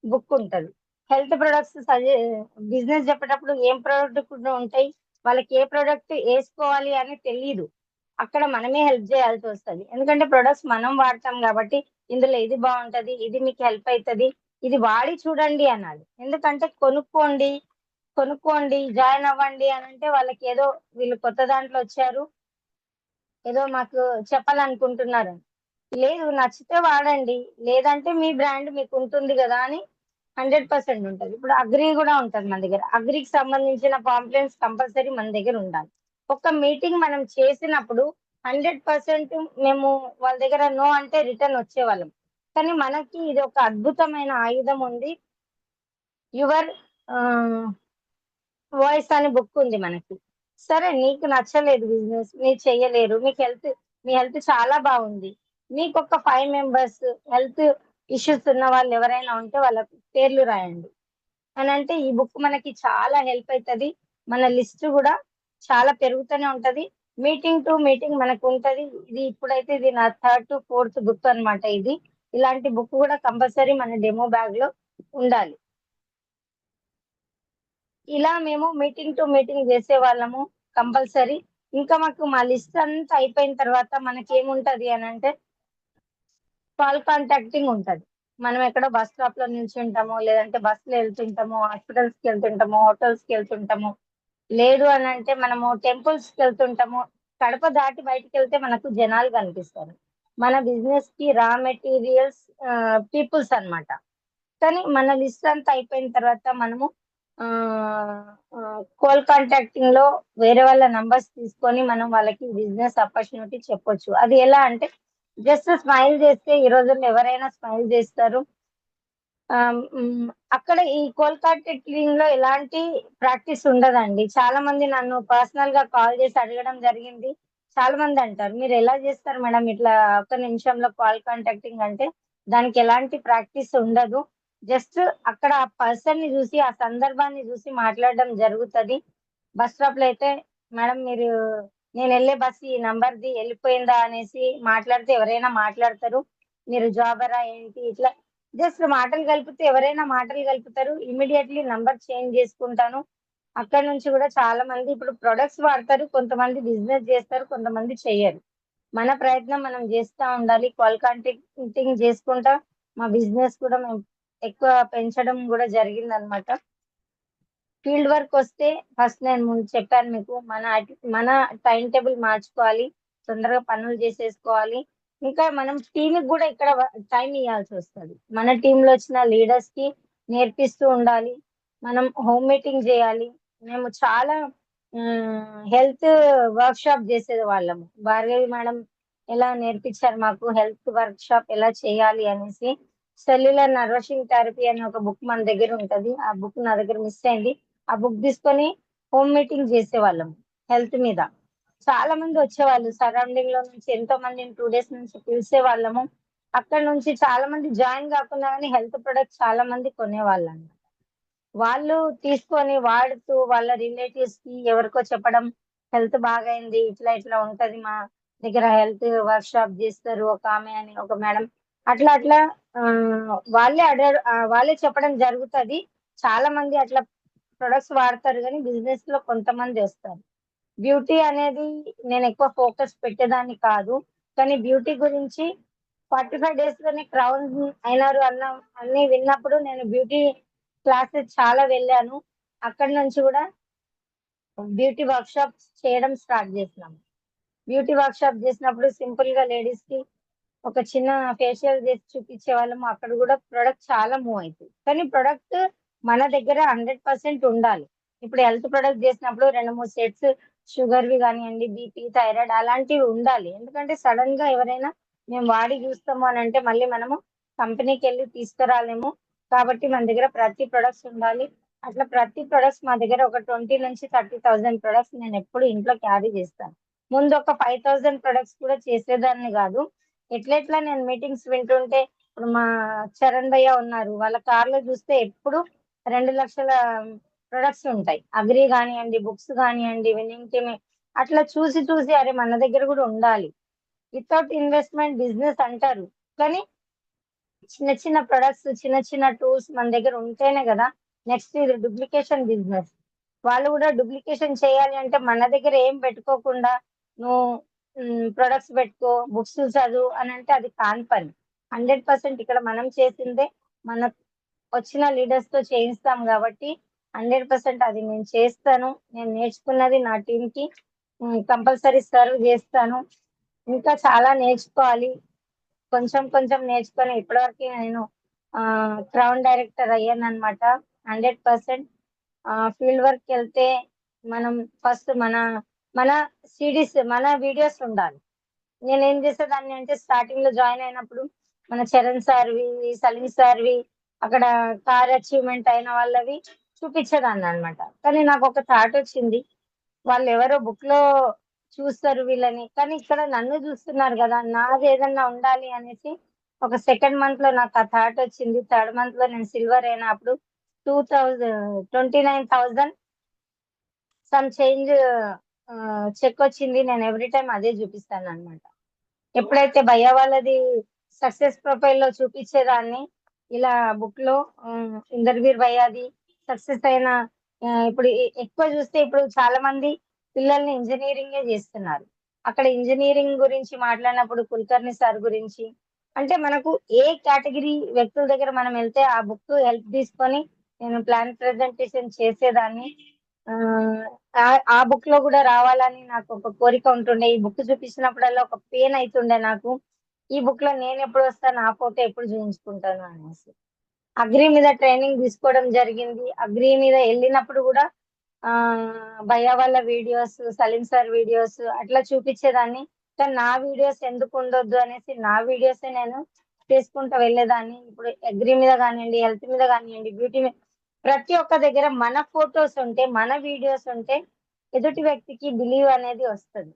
బుక్ ఉంటుంది. హెల్త్ ప్రొడక్ట్స్ బిజినెస్ చెప్పేటప్పుడు ఏం ప్రోడక్ట్ ఉంటాయి, వాళ్ళకి ఏ ప్రోడక్ట్ వేసుకోవాలి అని తెలియదు, అక్కడ మనమే హెల్ప్ చేయాల్సి వస్తుంది. ఎందుకంటే ప్రొడక్ట్స్ మనం వాడతాం కాబట్టి ఇందులో ఇది బాగుంటది, ఇది మీకు హెల్ప్ అవుతుంది, ఇది వాడి చూడండి అనాలి. ఎందుకంటే కొనుక్కోండి జాయిన్ అవ్వండి అని అంటే వాళ్ళకి ఏదో వీళ్ళు కొత్త దాంట్లో వచ్చారు, ఏదో మాకు చెప్పాలనుకుంటున్నారు. లేదు, నచ్చితే వాడండి, లేదంటే మీ బ్రాండ్ మీకు ఉంటుంది కదా అని 100% ఉంటుంది. ఇప్పుడు అగ్రి కూడా ఉంటుంది మన దగ్గర, అగ్రికి సంబంధించిన పాంప్లెట్స్ కంపల్సరీ మన దగ్గర ఉండాలి. ఒక మీటింగ్ మనం చేసినప్పుడు 100% మేము వాళ్ళ దగ్గర నో అంటే రిటర్న్ వచ్చేవాళ్ళం. కానీ మనకి ఇది ఒక అద్భుతమైన ఆయుధం ఉంది, యువర్ వాయిస్ అనే బుక్ ఉంది మనకి. సరే నీకు నచ్చలేదు బిజినెస్, మీరు చెయ్యలేరు, మీ హెల్త్ చాలా బాగుంది, మీకు ఒక 5 members హెల్త్ ఇష్యూస్ ఉన్న వాళ్ళు ఎవరైనా ఉంటే వాళ్ళ పేర్లు రాయండి అని అంటే ఈ బుక్ మనకి చాలా హెల్ప్ అవుతుంది. మన లిస్ట్ కూడా చాలా పెరుగుతూనే ఉంటది, మీటింగ్ టు మీటింగ్ మనకు ఉంటది. ఇది నా 3rd to 4th బుక్ అనమాట. ఇలాంటి బుక్ కూడా కంపల్సరీ మన డెమో బ్యాగ్ లో ఉండాలి. ఇలా మేము మీటింగ్ టు మీటింగ్ చేసే వాళ్ళము కంపల్సరీ. ఇంకా మాకు మా లిస్ట్ అంతా అయిపోయిన తర్వాత మనకి ఏముంటది అని అంటే కాల్ కాంటాక్టింగ్ ఉంటది. మనం ఎక్కడో బస్ స్టాప్ లో నిల్చుంటాము, లేదంటే బస్సులో వెళ్తుంటాము, హాస్పిటల్స్ కి వెళ్తుంటాము, హోటల్స్ కి వెళ్తుంటాము. లేదు అని అంటే మనము టెంపుల్స్ కి వెళ్తుంటాము. కడప దాటి బయటికి వెళ్తే మనకు జనాలు కనిపిస్తారు. మన బిజినెస్ కి రా మెటీరియల్స్ పీపుల్స్ అన్నమాట. కానీ మన లిస్ట్ అంతా అయిపోయిన తర్వాత మనము కాల్ కాంటాక్టింగ్ లో వేరే వాళ్ళ నంబర్స్ తీసుకొని మనం వాళ్ళకి బిజినెస్ ఆపర్చునిటీ చెప్పొచ్చు. అది ఎలా అంటే జస్ట్ స్మైల్ చేస్తే ఈ రోజుల్లో ఎవరైనా స్మైల్ చేస్తారు. అక్కడ ఈ కాల్ కాంటాక్టింగ్ లో ఎలాంటి ప్రాక్టీస్ ఉండదండి. చాలా మంది నన్ను పర్సనల్ గా కాల్ చేసి అడగడం జరిగింది. చాలా మంది అంటారు, మీరు ఎలా చేస్తారు మేడం ఇట్లా ఒక్క నిమిషంలో కాల్ కాంటాక్టింగ్ అంటే? దానికి ఎలాంటి ప్రాక్టీస్ ఉండదు. జస్ట్ అక్కడ ఆ పర్సన్ ని చూసి, ఆ సందర్భాన్ని చూసి మాట్లాడడం జరుగుతది. బస్ స్టాప్ లో అయితే మేడం మీరు, నేను వెళ్ళే బస్ ఈ నంబర్ది వెళ్ళిపోయిందా అనేసి మాట్లాడితే ఎవరైనా మాట్లాడతారు. మీరు జాబరా ఏంటి ఇట్లా జస్ట్ మాటలు కలిపితే ఎవరైనా మాటలు కలుపుతారు. ఇమీడియట్లీ నంబర్ చేంజ్ చేసుకుంటాను. అక్కడ నుంచి కూడా చాలా మంది ఇప్పుడు ప్రొడక్ట్స్ వాడతారు, కొంతమంది బిజినెస్ చేస్తారు, కొంతమంది చెయ్యరు. మన ప్రయత్నం మనం చేస్తూ ఉండాలి. కాల్ కాంటాక్టింగ్ చేసుకుంటా మా బిజినెస్ కూడా మేము ఎక్కువ పెంచడం కూడా జరిగింది అనమాట. ఫీల్డ్ వర్క్ వస్తే ఫస్ట్ నేను ముందు చెప్పాను మీకు, మన టైం టేబుల్ మార్చుకోవాలి, తొందరగా పనులు చేసేసుకోవాలి. ఇంకా మనం టీమ్ కూడా ఇక్కడ టైం ఇవ్వాల్సి వస్తుంది. మన టీంలో వచ్చిన లీడర్స్ కి నేర్పిస్తూ ఉండాలి. మనం హోమ్ మీటింగ్ చేయాలి. మేము చాలా హెల్త్ వర్క్ షాప్ చేసేది వాళ్ళము. భార్గవి మేడం ఎలా నేర్పించారు మాకు హెల్త్ వర్క్ షాప్ ఎలా చేయాలి అనేసి. సెల్యులర్ నర్వసింగ్ థెరపీ అనే ఒక బుక్ మన దగ్గర ఉంటది. ఆ బుక్ నా దగ్గర మిస్ అయింది. ఆ బుక్ తీసుకొని హోమ్ మీటింగ్ చేసేవాళ్ళం హెల్త్ మీద. చాలా మంది వచ్చేవాళ్ళు సరౌండింగ్ లో నుంచి, ఎంతో మందిని 2 days నుంచి పిలిచే వాళ్ళము. అక్కడ నుంచి చాలా మంది జాయిన్ కాకుండా కానీ హెల్త్ ప్రొడక్ట్స్ చాలా మంది కొనేవాళ్ళు అన్నమాట. వాళ్ళు తీసుకొని వాడుతూ వాళ్ళ రిలేటివ్స్ కి ఎవరికో చెప్పడం, హెల్త్ బాగైంది, ఇట్లా ఇట్లా ఉంటది మా దగ్గర, హెల్త్ వర్క్ షాప్ చేస్తారు ఒక ఆమె అని ఒక మేడం. అట్లా అట్లా వాళ్ళే చెప్పడం జరుగుతది. చాలా మంది అట్లా ప్రొడక్ట్స్ వాడతారు కానీ బిజినెస్ లో కొంతమంది వస్తారు. బ్యూటీ అనేది నేను ఎక్కువ ఫోకస్ పెట్టేదాన్ని కాదు. కానీ బ్యూటీ గురించి 45 days లోనే క్రౌన్ అయినారు అన్ని విన్నప్పుడు నేను బ్యూటీ క్లాసెస్ చాలా వెళ్ళాను. అక్కడి నుంచి కూడా బ్యూటీ వర్క్ షాప్స్ చేయడం స్టార్ట్ చేసినాము. బ్యూటీ వర్క్ షాప్ చేసినప్పుడు సింపుల్ గా లేడీస్ కి ఒక చిన్న ఫేషియల్ చేసి చూపించే వాళ్ళము. అక్కడ కూడా ప్రొడక్ట్ చాలా మూవ్ అవుతుంది. కానీ ప్రొడక్ట్ మన దగ్గర 100% ఉండాలి. ఇప్పుడు హెల్త్ ప్రొడక్ట్ చేసినప్పుడు 2-3 సెట్స్ షుగర్వి కానివ్వండి, బీపీ, థైరాయిడ్ అలాంటివి ఉండాలి. ఎందుకంటే సడన్ గా ఎవరైనా మేము వాడి చూస్తాము అని అంటే మళ్ళీ మనము కంపెనీకి వెళ్ళి తీసుకురాలేము. కాబట్టి మన దగ్గర ప్రతి ప్రొడక్ట్స్ ఉండాలి. అట్లా ప్రతి ప్రొడక్ట్స్ మా దగ్గర ఒక 20 నుంచి 30,000 ప్రొడక్ట్స్ నేను ఎప్పుడు ఇంట్లో క్యారీ చేస్తాను. ముందు ఒక 5,000 ప్రొడక్ట్స్ కూడా చేసేదాన్ని కాదు. ఎట్లెట్లా నేను మీటింగ్స్ వింటుంటే, ఇప్పుడు మా చరణ్ భయ్య ఉన్నారు, వాళ్ళ కార్లో చూస్తే ఎప్పుడు 2 లక్షల ప్రొడక్ట్స్ ఉంటాయి. అగ్రి కానివ్వండి, బుక్స్ కానివ్వండి, విన్నింగ్ టీమ్, అట్లా చూసి చూసి అరే మన దగ్గర కూడా ఉండాలి. వితౌట్ ఇన్వెస్ట్మెంట్ బిజినెస్ అంటారు, కానీ చిన్న చిన్న ప్రొడక్ట్స్, చిన్న చిన్న టూల్స్ మన దగ్గర ఉంటేనే కదా నెక్స్ట్ ఇది డూప్లికేషన్ బిజినెస్. వాళ్ళు కూడా డూప్లికేషన్ చేయాలి అంటే మన దగ్గర ఏం పెట్టుకోకుండా నువ్వు ప్రొడక్ట్స్ పెట్టుకో, బుక్స్ చదువు అని అంటే అది కాని పని. 100% ఇక్కడ మనం చేసిందే మన వచ్చిన లీడర్స్ తో చేయిస్తాం కాబట్టి 100% అది నేను చేస్తాను. నేను నేర్చుకున్నది నా టీం కి కంపల్సరీ సర్వ్ చేస్తాను. ఇంకా చాలా నేర్చుకోవాలి. కొంచెం కొంచెం నేర్చుకొని ఇప్పటివరకు నేను క్రౌన్ డైరెక్టర్ అయ్యాను అనమాట. 100% ఫీల్డ్ వర్క్ వెళ్తే మనం ఫస్ట్ మన సిడీస్, మన వీడియోస్ ఉండాలి. నేను ఏం చేసేదాన్ని అంటే స్టార్టింగ్ లో జాయిన్ అయినప్పుడు మన చరణ్ సార్వి, సలీం సార్వి, అక్కడ కార్ అచీవ్మెంట్ అయిన వాళ్ళవి చూపించేదాన్ని అనమాట. కానీ నాకు ఒక థాట్ వచ్చింది, వాళ్ళు ఎవరో బుక్ లో చూస్తారు వీళ్ళని, కానీ ఇక్కడ నన్ను చూస్తున్నారు కదా, నాది ఏదన్నా ఉండాలి అనేసి ఒక సెకండ్ మంత్ లో నాకు ఆ థాట్ వచ్చింది. థర్డ్ మంత్ లో నేను సిల్వర్ అయినప్పుడు 29,000 సమ్ చేంజ్ చెక్ వచ్చింది. నేను ఎవ్రీ టైం అదే చూపిస్తాను అనమాట. ఎప్పుడైతే భయ్య వాళ్ళది సక్సెస్ ప్రొఫైల్ లో చూపించేదాన్ని, ఇలా బుక్ లో ఇందర్వీర్ భయ్యాది సక్సెస్ అయిన ఇప్పుడు ఎక్కువ చూస్తే ఇప్పుడు చాలా మంది పిల్లల్ని ఇంజనీరింగే చేస్తున్నారు. అక్కడ ఇంజనీరింగ్ గురించి మాట్లాడినప్పుడు కుల్కర్ణి సార్ గురించి, అంటే మనకు ఏ కేటగిరీ వ్యక్తుల దగ్గర మనం వెళ్తే ఆ బుక్ హెల్ప్ తీసుకొని నేను ప్లాన్ ప్రెజెంటేషన్ చేసేదాన్ని. ఆ బుక్ లో కూడా రావాలని నాకు ఒక కోరిక ఉంటుండే. ఈ బుక్ చూపించినప్పుడల్లా ఒక పెయిన్ అవుతుండే నాకు. ఈ బుక్ లో నేను ఎప్పుడు వస్తాను, ఆ ఫోటో ఎప్పుడు చూపించుకుంటాను అనేసి. అగ్రి మీద ట్రైనింగ్ తీసుకోవడం జరిగింది. అగ్రి మీద వెళ్ళినప్పుడు కూడా భయ్య వాళ్ళ వీడియోస్, సలీం సార్ వీడియోస్ అట్లా చూపించేదాన్ని. కానీ నా వీడియోస్ ఎందుకు ఉండొద్దు అనేసి నా వీడియోసే నేను చేసుకుంటూ వెళ్ళేదాన్ని. ఇప్పుడు అగ్రి మీద కానివ్వండి, హెల్త్ మీద కానివ్వండి, బ్యూటీ మీద, ప్రతి ఒక్క దగ్గర మన ఫొటోస్ ఉంటే, మన వీడియోస్ ఉంటే ఎదుటి వ్యక్తికి బిలీవ్ అనేది వస్తుంది.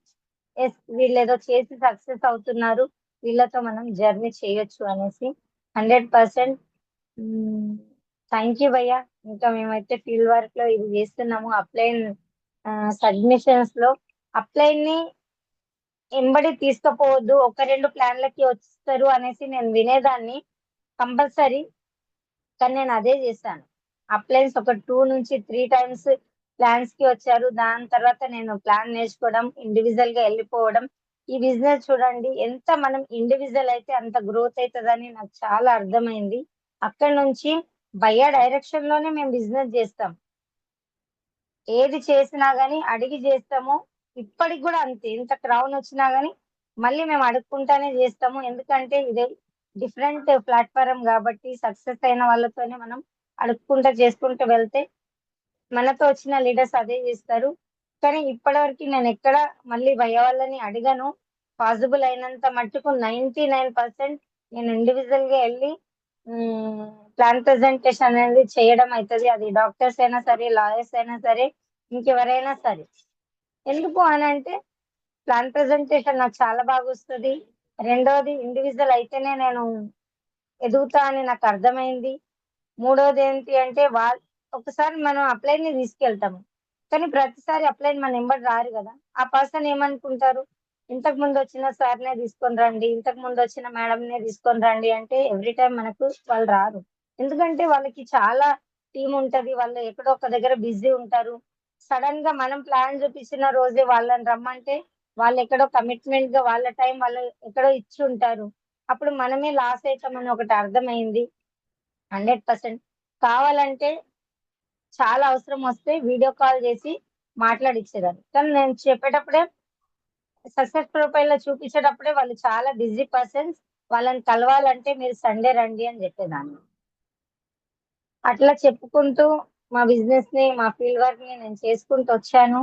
ఎస్, వీళ్ళు ఏదో చేసి సక్సెస్ అవుతున్నారు, వీళ్ళతో మనం జర్నీ చేయొచ్చు అనేసి. 100% థ్యాంక్ యూ భయ్య. ఇంకా మేమైతే ఫీల్డ్ వర్క్ లో ఇది చేస్తున్నాము. అప్లైన్ సబ్మిషన్స్ లో అప్లైన్ ని ఎంబడి తీసుకుపోవద్దు, ఒక 2 ప్లాన్లకి వస్తారు అనేసి నేను వినేదాన్ని కంపల్సరీ. కానీ నేను అదే చేశాను. అప్లైన్స్ ఒక 2 నుంచి 3 టైమ్స్ ప్లాన్స్ కి వచ్చారు. దాని తర్వాత నేను ప్లాన్ నేర్చుకోవడం, ఇండివిజువల్ గా వెళ్ళిపోవడం. ఈ బిజినెస్ చూడండి, ఎంత మనం ఇండివిజువల్ అయితే అంత గ్రోత్ అవుతుందని నాకు చాలా అర్థమైంది. అక్కడ నుంచి భయ్య డైరెక్షన్ లోనే మేము బిజినెస్ చేస్తాం. ఏది చేసినా గానీ అడిగి చేస్తాము. ఇప్పటికి కూడా అంతే, ఇంత క్రౌన్ వచ్చినా గానీ మళ్ళీ మేము అడుక్కుంటానే చేస్తాము. ఎందుకంటే ఇదే డిఫరెంట్ ప్లాట్ఫారం కాబట్టి సక్సెస్ అయిన వాళ్ళతోనే మనం అడుక్కుంటా చేసుకుంటూ వెళ్తే మనతో వచ్చిన లీడర్స్ అదే చేస్తారు. కానీ ఇప్పటివరకు నేను ఎక్కడ మళ్ళీ భయ వాళ్ళని అడిగాను. పాసిబుల్ అయినంత మట్టుకు 99% నేను ఇండివిజువల్ గా వెళ్ళి ప్లాన్ ప్రెజెంటేషన్ అనేది చేయడం అవుతుంది. అది డాక్టర్స్ అయినా సరే, లాయర్స్ అయినా సరే, ఇంకెవరైనా సరే. ఎందుకు అని అంటే ప్లాన్ ప్రెజెంటేషన్ నాకు చాలా బాగా వస్తుంది. రెండోది, ఇండివిజువల్ అయితేనే నేను ఎదుగుతా అని నాకు అర్థమైంది. మూడోది ఏంటి అంటే ఒకసారి మనం అప్లైన్ ని తీసుకెళ్తాము, కానీ ప్రతిసారి అప్లైన్ మన నెంబర్ రారు కదా. ఆ పర్సన్ ఏమనుకుంటారు, ఇంతకు ముందు వచ్చిన సార్నే తీసుకొని రండి, ఇంతకు ముందు వచ్చిన మేడంనే తీసుకొని రండి అంటే ఎవ్రీ టైం మనకు వాళ్ళు రారు. ఎందుకంటే వాళ్ళకి చాలా టీం ఉంటది, వాళ్ళు ఎక్కడో ఒక దగ్గర బిజీ ఉంటారు. సడన్ గా మనం ప్లాన్ చూపించిన రోజే వాళ్ళని రమ్మంటే వాళ్ళు ఎక్కడో కమిట్మెంట్ గా వాళ్ళ టైం వాళ్ళు ఎక్కడో ఇచ్చి ఉంటారు. అప్పుడు మనమే లాస్ అవుతామని ఒకటి అర్థమైంది. 100% కావాలంటే చాలా అవసరం వస్తే వీడియో కాల్ చేసి మాట్లాడిచ్చేదాన్ని. కానీ నేను చెప్పేటప్పుడే సక్సెస్ ప్రొఫైల్ లో చూపించేటప్పుడే వాళ్ళు చాలా బిజీ పర్సన్స్, వాళ్ళని కలవాలంటే మీరు సండే రండి అని చెప్పేదాన్ని. అట్లా చెప్పుకుంటూ మా బిజినెస్ ని, మా ఫీల్డ్ వర్క్ ని నేను చేసుకుంటూ వచ్చాను.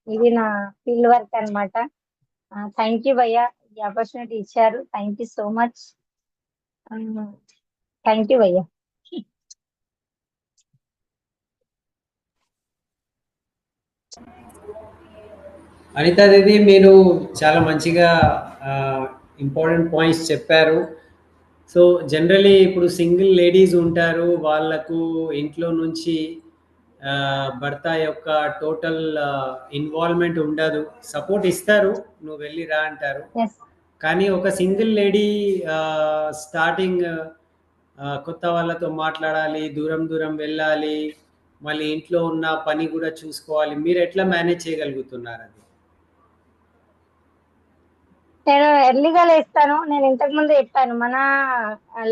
ఇది నా ఫీల్డ్ వర్క్ అనమాట. థ్యాంక్ యూ భయ్య, ఈ ఆపర్చునిటీ ఇచ్చారు. Thank you so much. Thank you భయ్య. అనితాదేవి, మీరు చాలా మంచిగా ఇంపార్టెంట్ పాయింట్స్ చెప్పారు. సో జనరలీ ఇప్పుడు సింగిల్ లేడీస్ ఉంటారు, వాళ్ళకు ఇంట్లో నుంచి భర్త యొక్క టోటల్ ఇన్వాల్వ్మెంట్ ఉండదు. సపోర్ట్ ఇస్తారు, నువ్వు వెళ్ళి రా అంటారు. కానీ ఒక సింగిల్ లేడీ స్టార్టింగ్ కొత్త వాళ్ళతో మాట్లాడాలి, దూరం దూరం వెళ్ళాలి, మళ్ళీ ఇంట్లో ఉన్న పని కూడా చూసుకోవాలి. మీరు ఎట్లా మేనేజ్ చేయగలుగుతున్నారు అది? నేను ఎర్లీగా లేస్తాను. నేను ఇంతకు ముందు చెప్పాను, మన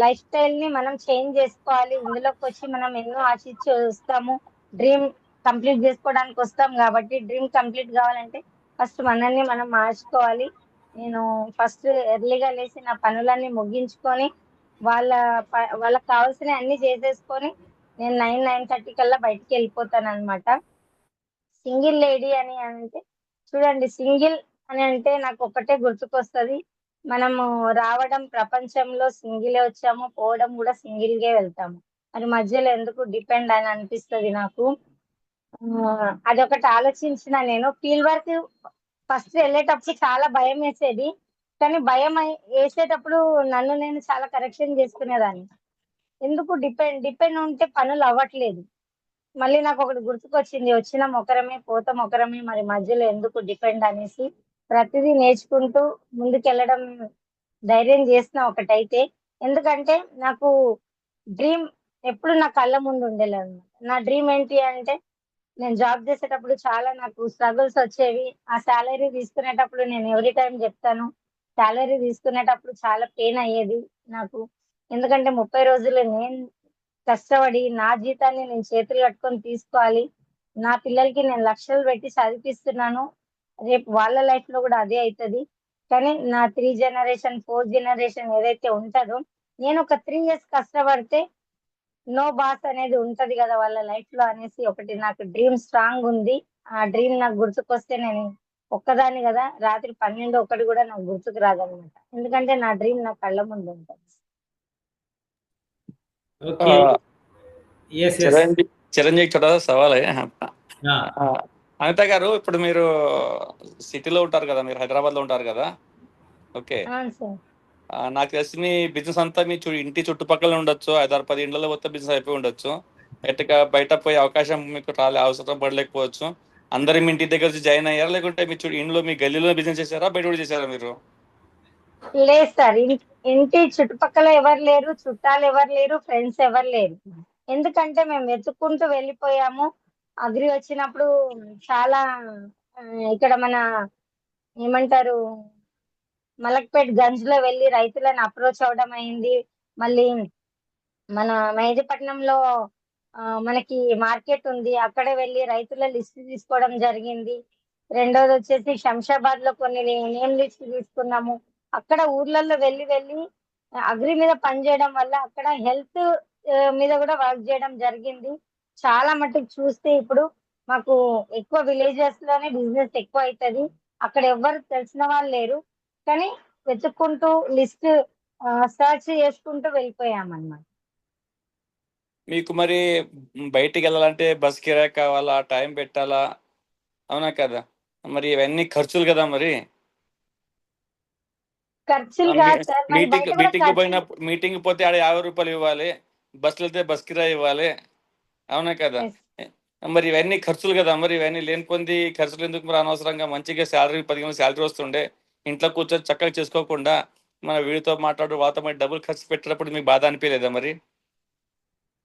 లైఫ్ స్టైల్ ని మనం చేంజ్ చేసుకోవాలి. ఇందులోకి వచ్చి మనం ఎన్నో ఆశించి వస్తాము, డ్రీమ్ కంప్లీట్ చేసుకోవడానికి వస్తాం. కాబట్టి డ్రీమ్ కంప్లీట్ కావాలంటే ఫస్ట్ మనల్ని మనం మార్చుకోవాలి. నేను ఫస్ట్ ఎర్లీగా లేచి నా పనులన్నీ ముగించుకొని వాళ్ళకి కావాల్సిన అన్ని చేసేసుకొని నేను 9-9:30 కల్లా బయటికి వెళ్ళిపోతాను అనమాట. సింగిల్ లేడీ అని అంటే చూడండి, సింగిల్ అని అంటే నాకు ఒక్కటే గుర్తుకొస్తుంది, మనము రావడం ప్రపంచంలో సింగిలే వచ్చాము, పోవడం కూడా సింగిల్ గే వెళ్తాము. మరి మధ్యలో ఎందుకు డిపెండ్ అని అనిపిస్తుంది నాకు. అదొకటి ఆలోచించిన నేను. ఫీల్డ్ వర్క్ ఫస్ట్ వెళ్ళేటప్పుడు చాలా భయం వేసేది, కానీ భయం వేసేటప్పుడు నన్ను నేను చాలా కరెక్షన్ చేసుకునేదాన్ని. ఎందుకు డిపెండ్ ఉంటే పనులు అవ్వట్లేదు. మళ్ళీ నాకు ఒకటి గుర్తుకొచ్చింది, వచ్చినాం ఒకరమే పోతాం ఒకరమే, మరి మధ్యలో ఎందుకు డిపెండ్ అనేసి ప్రతిదీ నేర్చుకుంటూ ముందుకెళ్ళడం ధైర్యం చేసిన ఒకటైతే. ఎందుకంటే నాకు డ్రీమ్ ఎప్పుడు నా కళ్ళ ముందు ఉండేలేదు. నా డ్రీమ్ ఏంటి అంటే, నేను జాబ్ చేసేటప్పుడు చాలా నాకు స్ట్రగుల్స్ వచ్చేవి. ఆ శాలరీ తీసుకునేటప్పుడు నేను ఎవ్రీ టైం చెప్తాను, సాలరీ తీసుకునేటప్పుడు చాలా పెయిన్ అయ్యేది నాకు. ఎందుకంటే 30 రోజులు నేను కష్టపడి నా జీతాన్ని నేను చేతులు కట్టుకొని తీసుకోవాలి. నా పిల్లలకి నేను లక్షలు పెట్టి చదివిపిస్తున్నాను. రేపు వాళ్ళ లైఫ్ లో కూడా అదే అవుతుంది. కానీ నా 3 జనరేషన్ 4 జనరేషన్ ఏదైతే ఉంటుందో, నేను ఒక 3 ఇయర్స్ కష్టపడితే నో బాస్ అనేది ఉంటది కదా వాళ్ళ లైఫ్ లో అనేసి ఒకటి నాకు డ్రీమ్ స్ట్రాంగ్ ఉంది. ఆ డ్రీమ్ నాకు గుర్తుకొస్తే నేను ఒక్కదాన్ని కదా, రాత్రి 12, 1 కూడా నాకు గుర్తుకు రాదనమాట. ఎందుకంటే నా డ్రీమ్ నా కళ్ళ ముందు ఉంటుంది. ఓకే. Yes yes. చిరంజీవి छोटा सा सवाल है అనిత గారు, ఇప్పుడు మీరు సిటీలో ఉంటారు కదా, మీరు హైదరాబాద్ లో ఉంటారు కదా. ఓకే, అవును సార్. నాకు తెలిసి మీ బిజినెస్ అంతా మీ ఇంటి చుట్టుపక్కల ఉండొచ్చు, 5-10 ఇండ్లలో మొత్తం బిజినెస్ అయిపోయి ఉండొచ్చు. ఎట్టుగా బయట పోయే అవకాశం మీకు అవసరం పడలేకపోవచ్చు. అందరు మీ ఇంటి దగ్గర నుంచి జాయిన్ అయ్యారా, లేకుంటే మీ ఇంట్లో మీ గల్లీలో బిజినెస్ చేశారా, బయట కూడా చేశారా మీరు? లేదు సార్, ఇంటి చుట్టుపక్కల ఎవరు లేరు, చుట్టాలు ఎవరు లేరు, ఫ్రెండ్స్ ఎవరు లేరు. ఎందుకంటే మేము వెతుక్కుంటూ వెళ్ళిపోయాము. అగ్రి వచ్చినప్పుడు చాలా ఇక్కడ మన ఏమంటారు మలక్పేట్ గంజ్ లో వెళ్ళి రైతులను అప్రోచ్ అవడం అయింది. మళ్ళీ మన మెహదీపట్నంలో మనకి మార్కెట్ ఉంది, అక్కడ వెళ్ళి రైతుల లిస్ట్ తీసుకోవడం జరిగింది. రెండోది వచ్చేసి శంషాబాద్ లో కొన్ని నేమ్ లిస్ట్ తీసుకున్నాము. అక్కడ ఊర్లలో వెళ్ళి అగ్రి మీద పనిచేయడం వల్ల అక్కడ హెల్త్ మీద కూడా వర్క్ చేయడం జరిగింది. చాలా మటుకు చూస్తే ఇప్పుడు మాకు ఎక్కువ విలేజెస్ లోనే బిజినెస్ ఎక్కువ అవుతుంది. అక్కడ ఎవరు తెలిసిన వాళ్ళు లేరు, కానీ వెతుక్కుంటూ లిస్ట్ సర్చ్ చేసుకుంటూ వెళ్ళిపోయామన్నమాట. మీకు మరి బయటికి వెళ్ళాలంటే బస్ కిరాయి కావాలా, టైం పెట్టాలా, అవునా కదా? మరి ఇవన్నీ ఖర్చులు కదా. మరి ఖర్చులు కాదు సార్, మరి బయట కూడా మీటింగ్ పోతే ఆడ 50 రూపాయలు ఇవ్వాలి, బస్సులు వెళ్తే బస్ కిరాయి ఇవ్వాలి, అవునా కదా? మరి ఇవన్నీ ఖర్చులు కదా. మరి ఇవన్నీ లేనిపోంది ఖర్చులు ఎందుకు? మరి అనవసరంగా మంచిగా శాలరీ 10 శాలరీ వస్తుండే ఇంట్లో కూర్చొని చక్కగా చేసుకోకుండా మన వీడితో మాట్లాడు వాళ్ళతో మరి డబ్బులు ఖర్చు పెట్టినప్పుడు మీకు బాధ అనిపించలేదా మరి?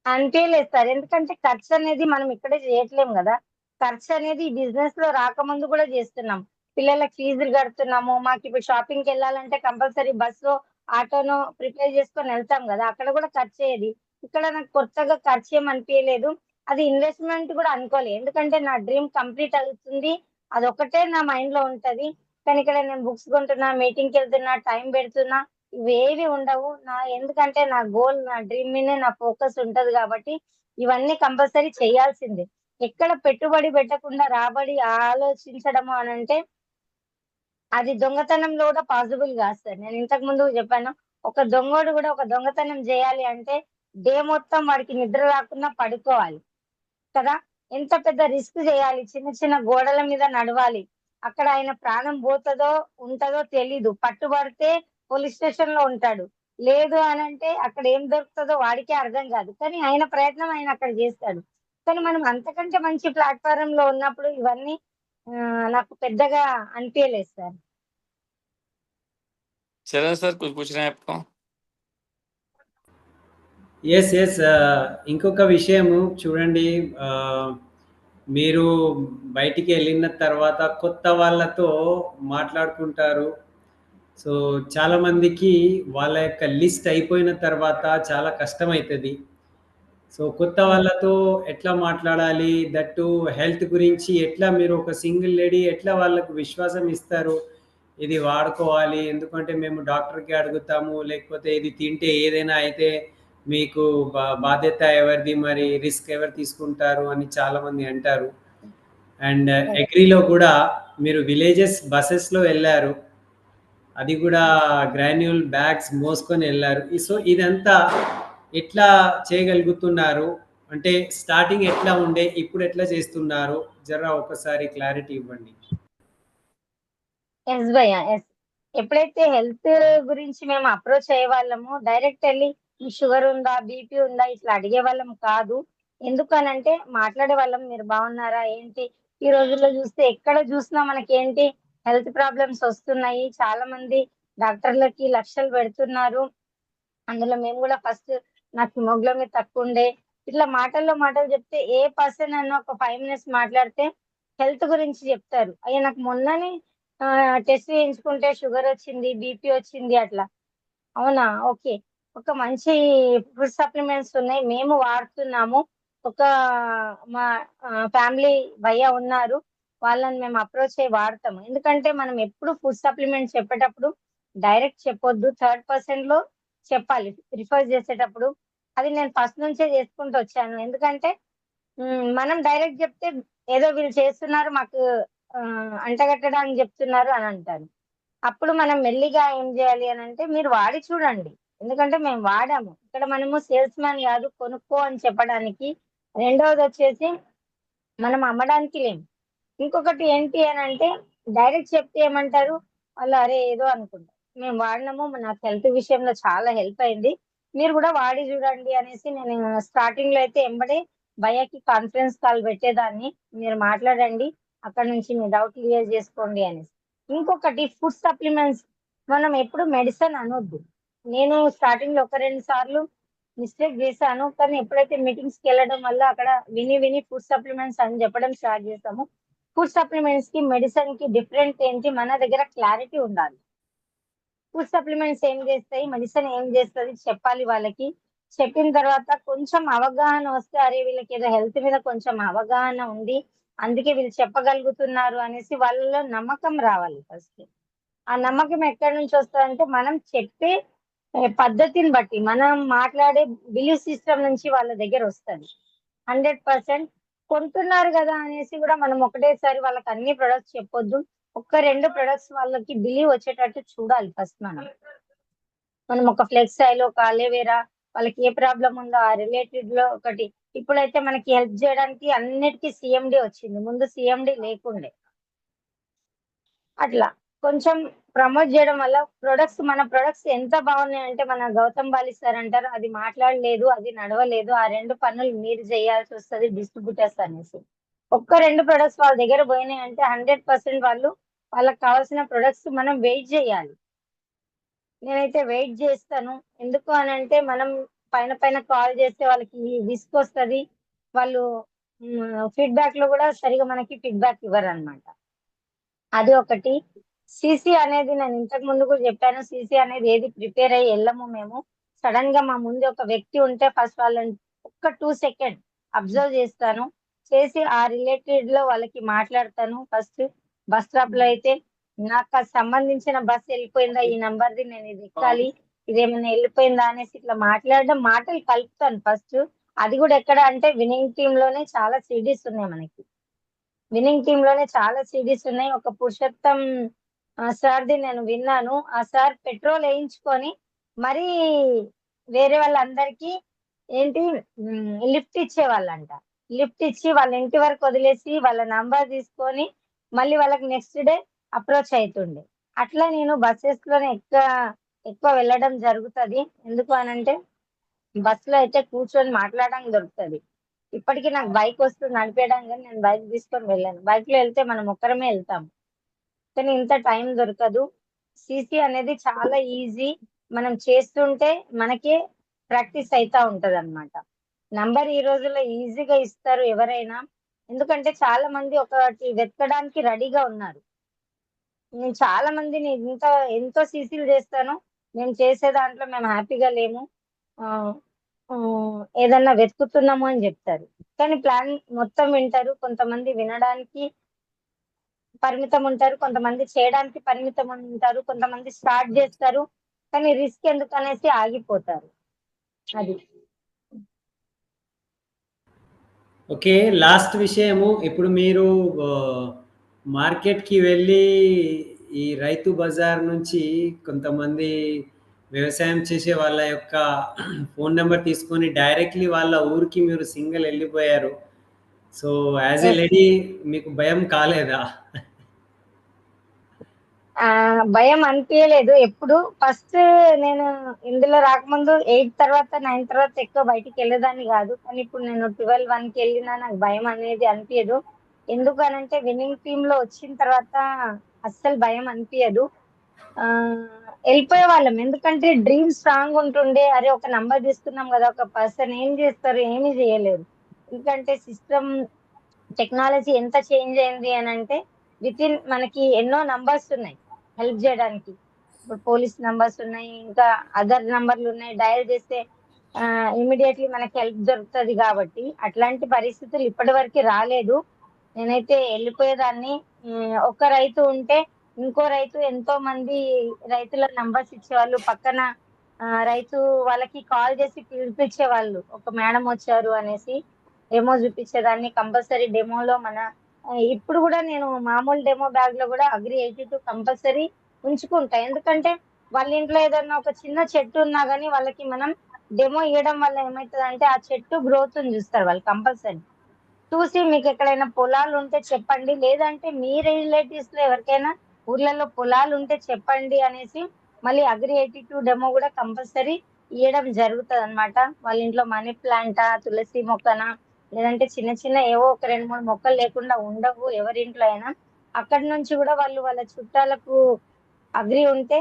అనిపించలేదు సార్, ఎందుకంటే ఖర్చు అనేది మనం ఇక్కడే చేయట్లేము కదా. ఖర్చు అనేది ఈ బిజినెస్ లో రాకముందు కూడా చేస్తున్నాం. పిల్లలకు ఫీజులు కడుతున్నాము. మాకు ఇప్పుడు షాపింగ్కి వెళ్ళాలంటే కంపల్సరీ బస్సు ఆటోను ప్రిపేర్ చేసుకొని వెళ్తాం కదా, అక్కడ కూడా ఖర్చు అయ్యేది. ఇక్కడ నాకు కొత్తగా ఖర్చు ఏం అనిపించలేదు. అది ఇన్వెస్ట్మెంట్ కూడా అనుకోలేదు, ఎందుకంటే నా డ్రీమ్ కంప్లీట్ అవుతుంది, అదొకటే నా మైండ్ లో ఉంటది. కానీ ఇక్కడ నేను బుక్స్ కొంటున్నా, మీటింగ్కి వెళ్తున్నా, టైం పెడుతున్నా, ఇవేవి ఉండవు. ఎందుకంటే నా గోల్, నా డ్రీమ్ మీదే నా ఫోకస్ ఉంటది కాబట్టి ఇవన్నీ కంపల్సరీ చేయాల్సిందే. ఎక్కడ పెట్టుబడి పెట్టకుండా రాబడి ఆలోచించడము అని అంటే అది దొంగతనంలో కూడా పాసిబుల్ కాదు సార్. నేను ఇంతకు ముందు చెప్పాను, ఒక దొంగోడు కూడా ఒక దొంగతనం చేయాలి అంటే డే మొత్తం వాడికి నిద్ర రాకుండా పడుకోవాలి కదా. ఎంత పెద్ద రిస్క్ చేయాలి, చిన్న చిన్న గోడల మీద నడవాలి. అక్కడ ఆయన ప్రాణం పోతుందో ఉంటుందో తెలీదు. పట్టుబడితే పోలీస్ స్టేషన్ లో ఉంటాడు, లేదు అని అంటే అక్కడ ఏం దొరుకుతుందో వాడికే అర్థం కాదు. కానీ ఆయన ప్రయత్నం ఆయన అక్కడ చేస్తాడు. కానీ మనం అంతకంటే మంచి ప్లాట్ఫారం లో ఉన్నప్పుడు ఇవన్నీ నాకు పెద్దగా అనిపించలేదు సార్. చరణ్ సార్ कुछ पूछना है आपको? Yes yes. ఇంకొక విషయము చూడండి, మీరు బయటికి వెళ్ళిన తర్వాత కొత్త వాళ్ళతో మాట్లాడుకుంటారు. సో చాలామందికి వాళ్ళ యొక్క లిస్ట్ అయిపోయిన తర్వాత చాలా కష్టమవుతుంది. సో కొత్త వాళ్ళతో ఎట్లా మాట్లాడాలి, దట్టు హెల్త్ గురించి ఎట్లా, మీరు ఒక సింగిల్ లేడీ ఎట్లా వాళ్ళకు విశ్వాసం ఇస్తారు, ఇది వాడుకోవాలి ఎందుకంటే మేము డాక్టర్కి అడుగుతాము, లేకపోతే ఇది తింటే ఏదైనా అయితే మీకు బాధ్యత ఎవరిది, మరి రిస్క్ ఎవరు తీసుకుంటారు అని చాలామంది అంటారు. అండ్ అగ్రీలో కూడా మీరు విలేజెస్ బస్సెస్లో వెళ్ళారు, అది కూడా గ్రాన్యూల్ బ్యాగ్స్ మోసుకొని వెళ్ళారు. సో ఇదంతా ఎట్లా చేయగలుగుతున్నారు, అంటే స్టార్టింగ్ ఎట్లా ఉండే, ఇప్పుడు ఎట్లా చేస్తున్నారు, జరా ఒకసారి క్లారిటీ ఇవ్వండి. ఎస్ భయ్య, ఎస్. ఎప్పుడైతే హెల్త్ గురించి మేము అప్రోచ్ అయ్యే వాళ్ళము, డైరెక్ట్ వెళ్ళి షుగర్ ఉందా, బీపీ ఉందా ఇట్లా అడిగే వాళ్ళం కాదు. ఎందుకనంటే మాట్లాడే వాళ్ళం, మీరు బాగున్నారా ఏంటి. ఈ రోజుల్లో చూస్తే ఎక్కడ చూసినా మనకి ఏంటి హెల్త్ ప్రాబ్లమ్స్ వస్తున్నాయి. చాలా మంది డాక్టర్లకి లక్షలు పెడుతున్నారు. అందులో మేము కూడా ఫస్ట్ నాకు హిమోగ్లోబిన్ తక్కువ ఉండే. ఇట్లా మాటలు చెప్తే ఏ పర్సన్ అన్న ఒక 5 minutes మాట్లాడితే హెల్త్ గురించి చెప్తారు. అయ్యా నాకు మొన్ననే టెస్ట్ చేయించుకుంటే షుగర్ వచ్చింది, బీపీ వచ్చింది అట్లా. అవునా? ఓకే. ఒక మంచి ఫుడ్ సప్లిమెంట్స్ ఉన్నాయి. మేము వాడుతున్నాము. ఒక మా ఫ్యామిలీ భయ్యా ఉన్నారు. వాళ్ళని మేము అప్రోచ్ అయ్యి వాడతాము. ఎందుకంటే మనం ఎప్పుడు ఫుడ్ సప్లిమెంట్స్ చెప్పేటప్పుడు డైరెక్ట్ చెప్పొద్దు. థర్డ్ పర్సన్ లో చెప్పాలి రిఫర్ చేసేటప్పుడు. అది నేను ఫస్ట్ నుంచే చేసుకుంటూ వచ్చాను. ఎందుకంటే మనం డైరెక్ట్ చెప్తే ఏదో వీళ్ళు చేస్తున్నారు మాకు అంటగట్టడానికి చెప్తున్నారు అని అంటారు. అప్పుడు మనం మెల్లిగా ఏం చేయాలి అని అంటే మీరు వాడి చూడండి. ఎందుకంటే మేము వాడాము. ఇక్కడ మనము సేల్స్ మ్యాన్ కాదు కొనుక్కో అని చెప్పడానికి. రెండవది వచ్చేసి మనం అమ్మడానికి లేము. ఇంకొకటి ఏంటి అని అంటే డైరెక్ట్ చెప్తే ఏమంటారు వాళ్ళు, అరే ఏదో అనుకుంటారు. మేము వాడినాము, నాకు హెల్త్ విషయంలో చాలా హెల్ప్ అయింది, మీరు కూడా వాడి చూడండి అనేసి నేను స్టార్టింగ్ లో అయితే ఎంబడే భయ్యకి కాన్ఫరెన్స్ కాల్ పెట్టేదాన్ని. మీరు మాట్లాడండి, అక్కడ నుంచి మీ డౌట్ క్లియర్ చేసుకోండి అనేసి. ఇంకొకటి ఫుడ్ సప్లిమెంట్స్ మనం ఎప్పుడు మెడిసిన్ అనొద్దు. నేను స్టార్టింగ్ లో 1-2 సార్లు మిస్టేక్ చేశాను. కానీ ఎప్పుడైతే మీటింగ్స్ కి వెళ్ళడం వల్ల అక్కడ విని ఫుడ్ సప్లిమెంట్స్ అని చెప్పడం స్టార్ట్ చేస్తాము. ఫుడ్ సప్లిమెంట్స్ కి మెడిసిన్ కి డిఫరెంట్ ఏంటి, మన దగ్గర క్లారిటీ ఉండాలి. ఫుడ్ సప్లిమెంట్స్ ఏం చేస్తాయి, మెడిసిన్ ఏం చేస్తుంది చెప్పాలి వాళ్ళకి. చెప్పిన తర్వాత కొంచెం అవగాహన వస్తే, అరే వీళ్ళకి ఏదో హెల్త్ మీద కొంచెం అవగాహన ఉంది, అందుకే వీళ్ళు చెప్పగలుగుతున్నారు అనేసి వాళ్ళలో నమ్మకం రావాలి ఫస్ట్. ఆ నమ్మకం ఎక్కడి నుంచి వస్తుందంటే మనం చెప్పే పద్ధతిని బట్టి, మనం మాట్లాడే బిలీఫ్ సిస్టమ్ నుంచి వాళ్ళ దగ్గర వస్తుంది. 100% కొంటున్నారు కదా అనేసి కూడా మనం ఒకటేసారి వాళ్ళకి అన్ని ప్రొడక్ట్స్ చెప్పొద్దు. 1-2 ప్రొడక్ట్స్ వాళ్ళకి బిలీవ్ వచ్చేటట్టు చూడాలి ఫస్ట్. మనం ఒక ఫ్లెక్స్ ఆయిల్, ఒక అలోవెరా, వాళ్ళకి ఏ ప్రాబ్లం ఉందో ఆ రిలేటెడ్ లో ఒకటి. ఇప్పుడైతే మనకి హెల్ప్ చేయడానికి అన్నిటికీ సిఎండి వచ్చింది, ముందు సిఎండి లేకుండే. అట్లా కొంచెం ప్రమోట్ చేయడం వల్ల మన ప్రొడక్ట్స్ ఎంత బాగున్నాయంటే, మన గౌతమ్ బాలి సార్ అంటారు, అది మాట్లాడలేదు, అది నడవలేదు, ఆ 2 పనులు మీరు చేయాల్సి వస్తుంది డిస్ట్రిబ్యూటర్స్ అనేసి. 1-2 ప్రొడక్ట్స్ వాళ్ళ దగ్గర పోయినాయి అంటే 100% వాళ్ళకి కావాల్సిన ప్రొడక్ట్స్ మనం వెయిట్ చేయాలి. నేనైతే వెయిట్ చేస్తాను. ఎందుకు అని అంటే మనం పైన కాల్ చేస్తే వాళ్ళకి విసుగు వస్తుంది. వాళ్ళు ఫీడ్బ్యాక్ లో కూడా సరిగా మనకి ఫీడ్బ్యాక్ ఇవ్వరు అనమాట. అది ఒకటి. సిసి అనేది నేను ఇంతకు ముందు కూడా చెప్పాను, సిసి అనేది ఏది ప్రిపేర్ అయ్యి వెళ్ళము మేము. సడన్ గా మా ముందు ఒక వ్యక్తి ఉంటే ఫస్ట్ వాళ్ళని 2 సెకండ్ అబ్జర్వ్ చేస్తాను, చేసి ఆ రిలేటెడ్ లో వాళ్ళకి మాట్లాడతాను. ఫస్ట్ బస్ స్టాప్ లో అయితే నాకు సంబంధించిన బస్ వెళ్ళిపోయిందా, ఈ నంబర్ది, నేను ఇది ఎక్కాలి, ఇదేమైనా వెళ్ళిపోయిందా అనేసి ఇట్లా మాటలు కలుపుతాను ఫస్ట్. అది కూడా ఎక్కడ అంటే విన్నింగ్ టీమ్ లోనే చాలా సిడీస్ ఉన్నాయి మనకి. విన్నింగ్ టీమ్ లోనే చాలా సిడీస్ ఉన్నాయి. ఒక పురుషోత్తం సార్ది నేను విన్నాను. ఆ సార్ పెట్రోల్ వేయించుకొని మరీ వేరే వాళ్ళందరికీ ఏంటి లిఫ్ట్ ఇచ్చేవాళ్ళంట. లిఫ్ట్ ఇచ్చి వాళ్ళ ఇంటి వరకు వదిలేసి వాళ్ళ నంబర్ తీసుకొని మళ్ళీ వాళ్ళకి నెక్స్ట్ డే అప్రోచ్ అవుతుండే. అట్లా నేను బస్సెస్ లోనే ఎక్కువ వెళ్ళడం జరుగుతుంది. ఎందుకు అనంటే బస్ లో అయితే కూర్చొని మాట్లాడడానికి దొరుకుతుంది. ఇప్పటికీ నాకు బైక్ వస్తుంది నడిపేయడానికి, కానీ నేను బైక్ తీసుకొని వెళ్ళాను. బైక్ లో వెళ్తే మనం ఒక్కరమే వెళ్తాం, కానీ ఇంత టైం దొరకదు. సిసి అనేది చాలా ఈజీ, మనం చేస్తుంటే మనకే ప్రాక్టీస్ అవుతా ఉంటది అనమాట. నంబర్ ఈ రోజుల్లో ఈజీగా ఇస్తారు ఎవరైనా, ఎందుకంటే చాలా మంది ఒకటి వెతకడానికి రెడీగా ఉన్నారు. నేను చాలా మందిని ఎంతో సీసీలు చేస్తాను, నేను చేసే దాంట్లో మేము హ్యాపీగా లేము, ఏదన్నా వెతుకుతున్నాము అని చెప్తారు. కానీ ప్లాన్ మొత్తం వింటారు. కొంతమంది వినడానికి పరిమితం ఉంటారు, కొంతమంది చేయడానికి పరిమితం ఉంటారు, కొంతమంది స్టార్ట్ చేస్తారు కానీ రిస్క్ ఎందుకు అనేసి ఆగిపోతారు. అది ఓకే. లాస్ట్ విషయము, ఇప్పుడు మీరు మార్కెట్‌కి వెళ్ళి ఈ రైతు బజార్ నుంచి కొంతమంది వ్యవసాయం చేసే వాళ్ళ యొక్క ఫోన్ నెంబర్ తీసుకొని డైరెక్ట్‌లీ వాళ్ళ ఊరికి మీరు సింగిల్ వెళ్ళిపోయారు. సో, యాజ్ ఎ లేడీ మీకు భయం కాలేదా? భయం అనిపించలేదు ఎప్పుడు. ఫస్ట్ నేను ఇందులో రాకముందు 8 తర్వాత 9 తర్వాత ఎక్కువ బయటికి వెళ్ళేదాన్ని కాదు, కానీ ఇప్పుడు నేను 12-1కి వెళ్ళినా నాకు భయం అనేది అనిపించదు. ఎందుకు అనంటే విన్నింగ్ టీమ్ లో వచ్చిన తర్వాత అస్సలు భయం అనిపించదు. వెళ్ళిపోయే వాళ్ళం, ఎందుకంటే డ్రీమ్ స్ట్రాంగ్ ఉంటుండే. అరే ఒక నంబర్ తీసుకున్నాం కదా, ఒక పర్సన్ ఏం చేస్తారు, ఏమీ చేయలేరు. ఎందుకంటే సిస్టమ్ టెక్నాలజీ ఎంత చేంజ్ అయింది అని అంటే విత్ ఇన్ మనకి ఎన్నో నంబర్స్ ఉన్నాయి హెల్ప్ చేయడానికి. ఇప్పుడు పోలీస్ నంబర్స్ ఉన్నాయి, ఇంకా అదర్ నంబర్లు ఉన్నాయి. డయల్ చేస్తే ఇమీడియట్లీ మనకి హెల్ప్ దొరుకుతుంది. కాబట్టి అట్లాంటి పరిస్థితులు ఇప్పటి వరకు రాలేదు. నేనైతే వెళ్ళిపోయేదాన్ని. ఒక రైతు ఉంటే ఇంకో రైతు ఎంతో మంది రైతుల నంబర్స్ ఇచ్చేవాళ్ళు. పక్కన రైతు వాళ్ళకి కాల్ చేసి పిలిపించేవాళ్ళు, ఒక మేడం వచ్చారు అనేసి డెమో చూపించేదాన్ని. కంపల్సరీ డెమోలో ఇప్పుడు కూడా నేను మామూలు డెమో బ్యాగ్ లో కూడా అగ్రి 82 కంపల్సరీ ఉంచుకుంటా. ఎందుకంటే వాళ్ళ ఇంట్లో ఏదన్నా ఒక చిన్న చెట్టు ఉన్నా గానీ వాళ్ళకి మనం డెమో ఇవ్వడం వల్ల ఏమవుతుంది అంటే ఆ చెట్టు గ్రోత్ చూస్తారు వాళ్ళు. కంపల్సరీ చూసి మీకు ఎక్కడైనా పొలాలు ఉంటే చెప్పండి, లేదంటే మీ రిలేటివ్స్ లో ఎవరికైనా ఊర్లలో పొలాలు ఉంటే చెప్పండి అనేసి మళ్ళీ అగ్రి 82 డెమో కూడా కంపల్సరీ ఇవ్వడం జరుగుతుంది అనమాట. వాళ్ళ ఇంట్లో మనీ ప్లాంటా, తులసి మొక్కనా, లేదంటే చిన్న చిన్న ఏవో ఒక 2-3 మొక్కలు లేకుండా ఉండవు ఎవరింట్లో అయినా. అక్కడి నుంచి కూడా వాళ్ళు వాళ్ళ చుట్టాలకు అగ్రి ఉంటే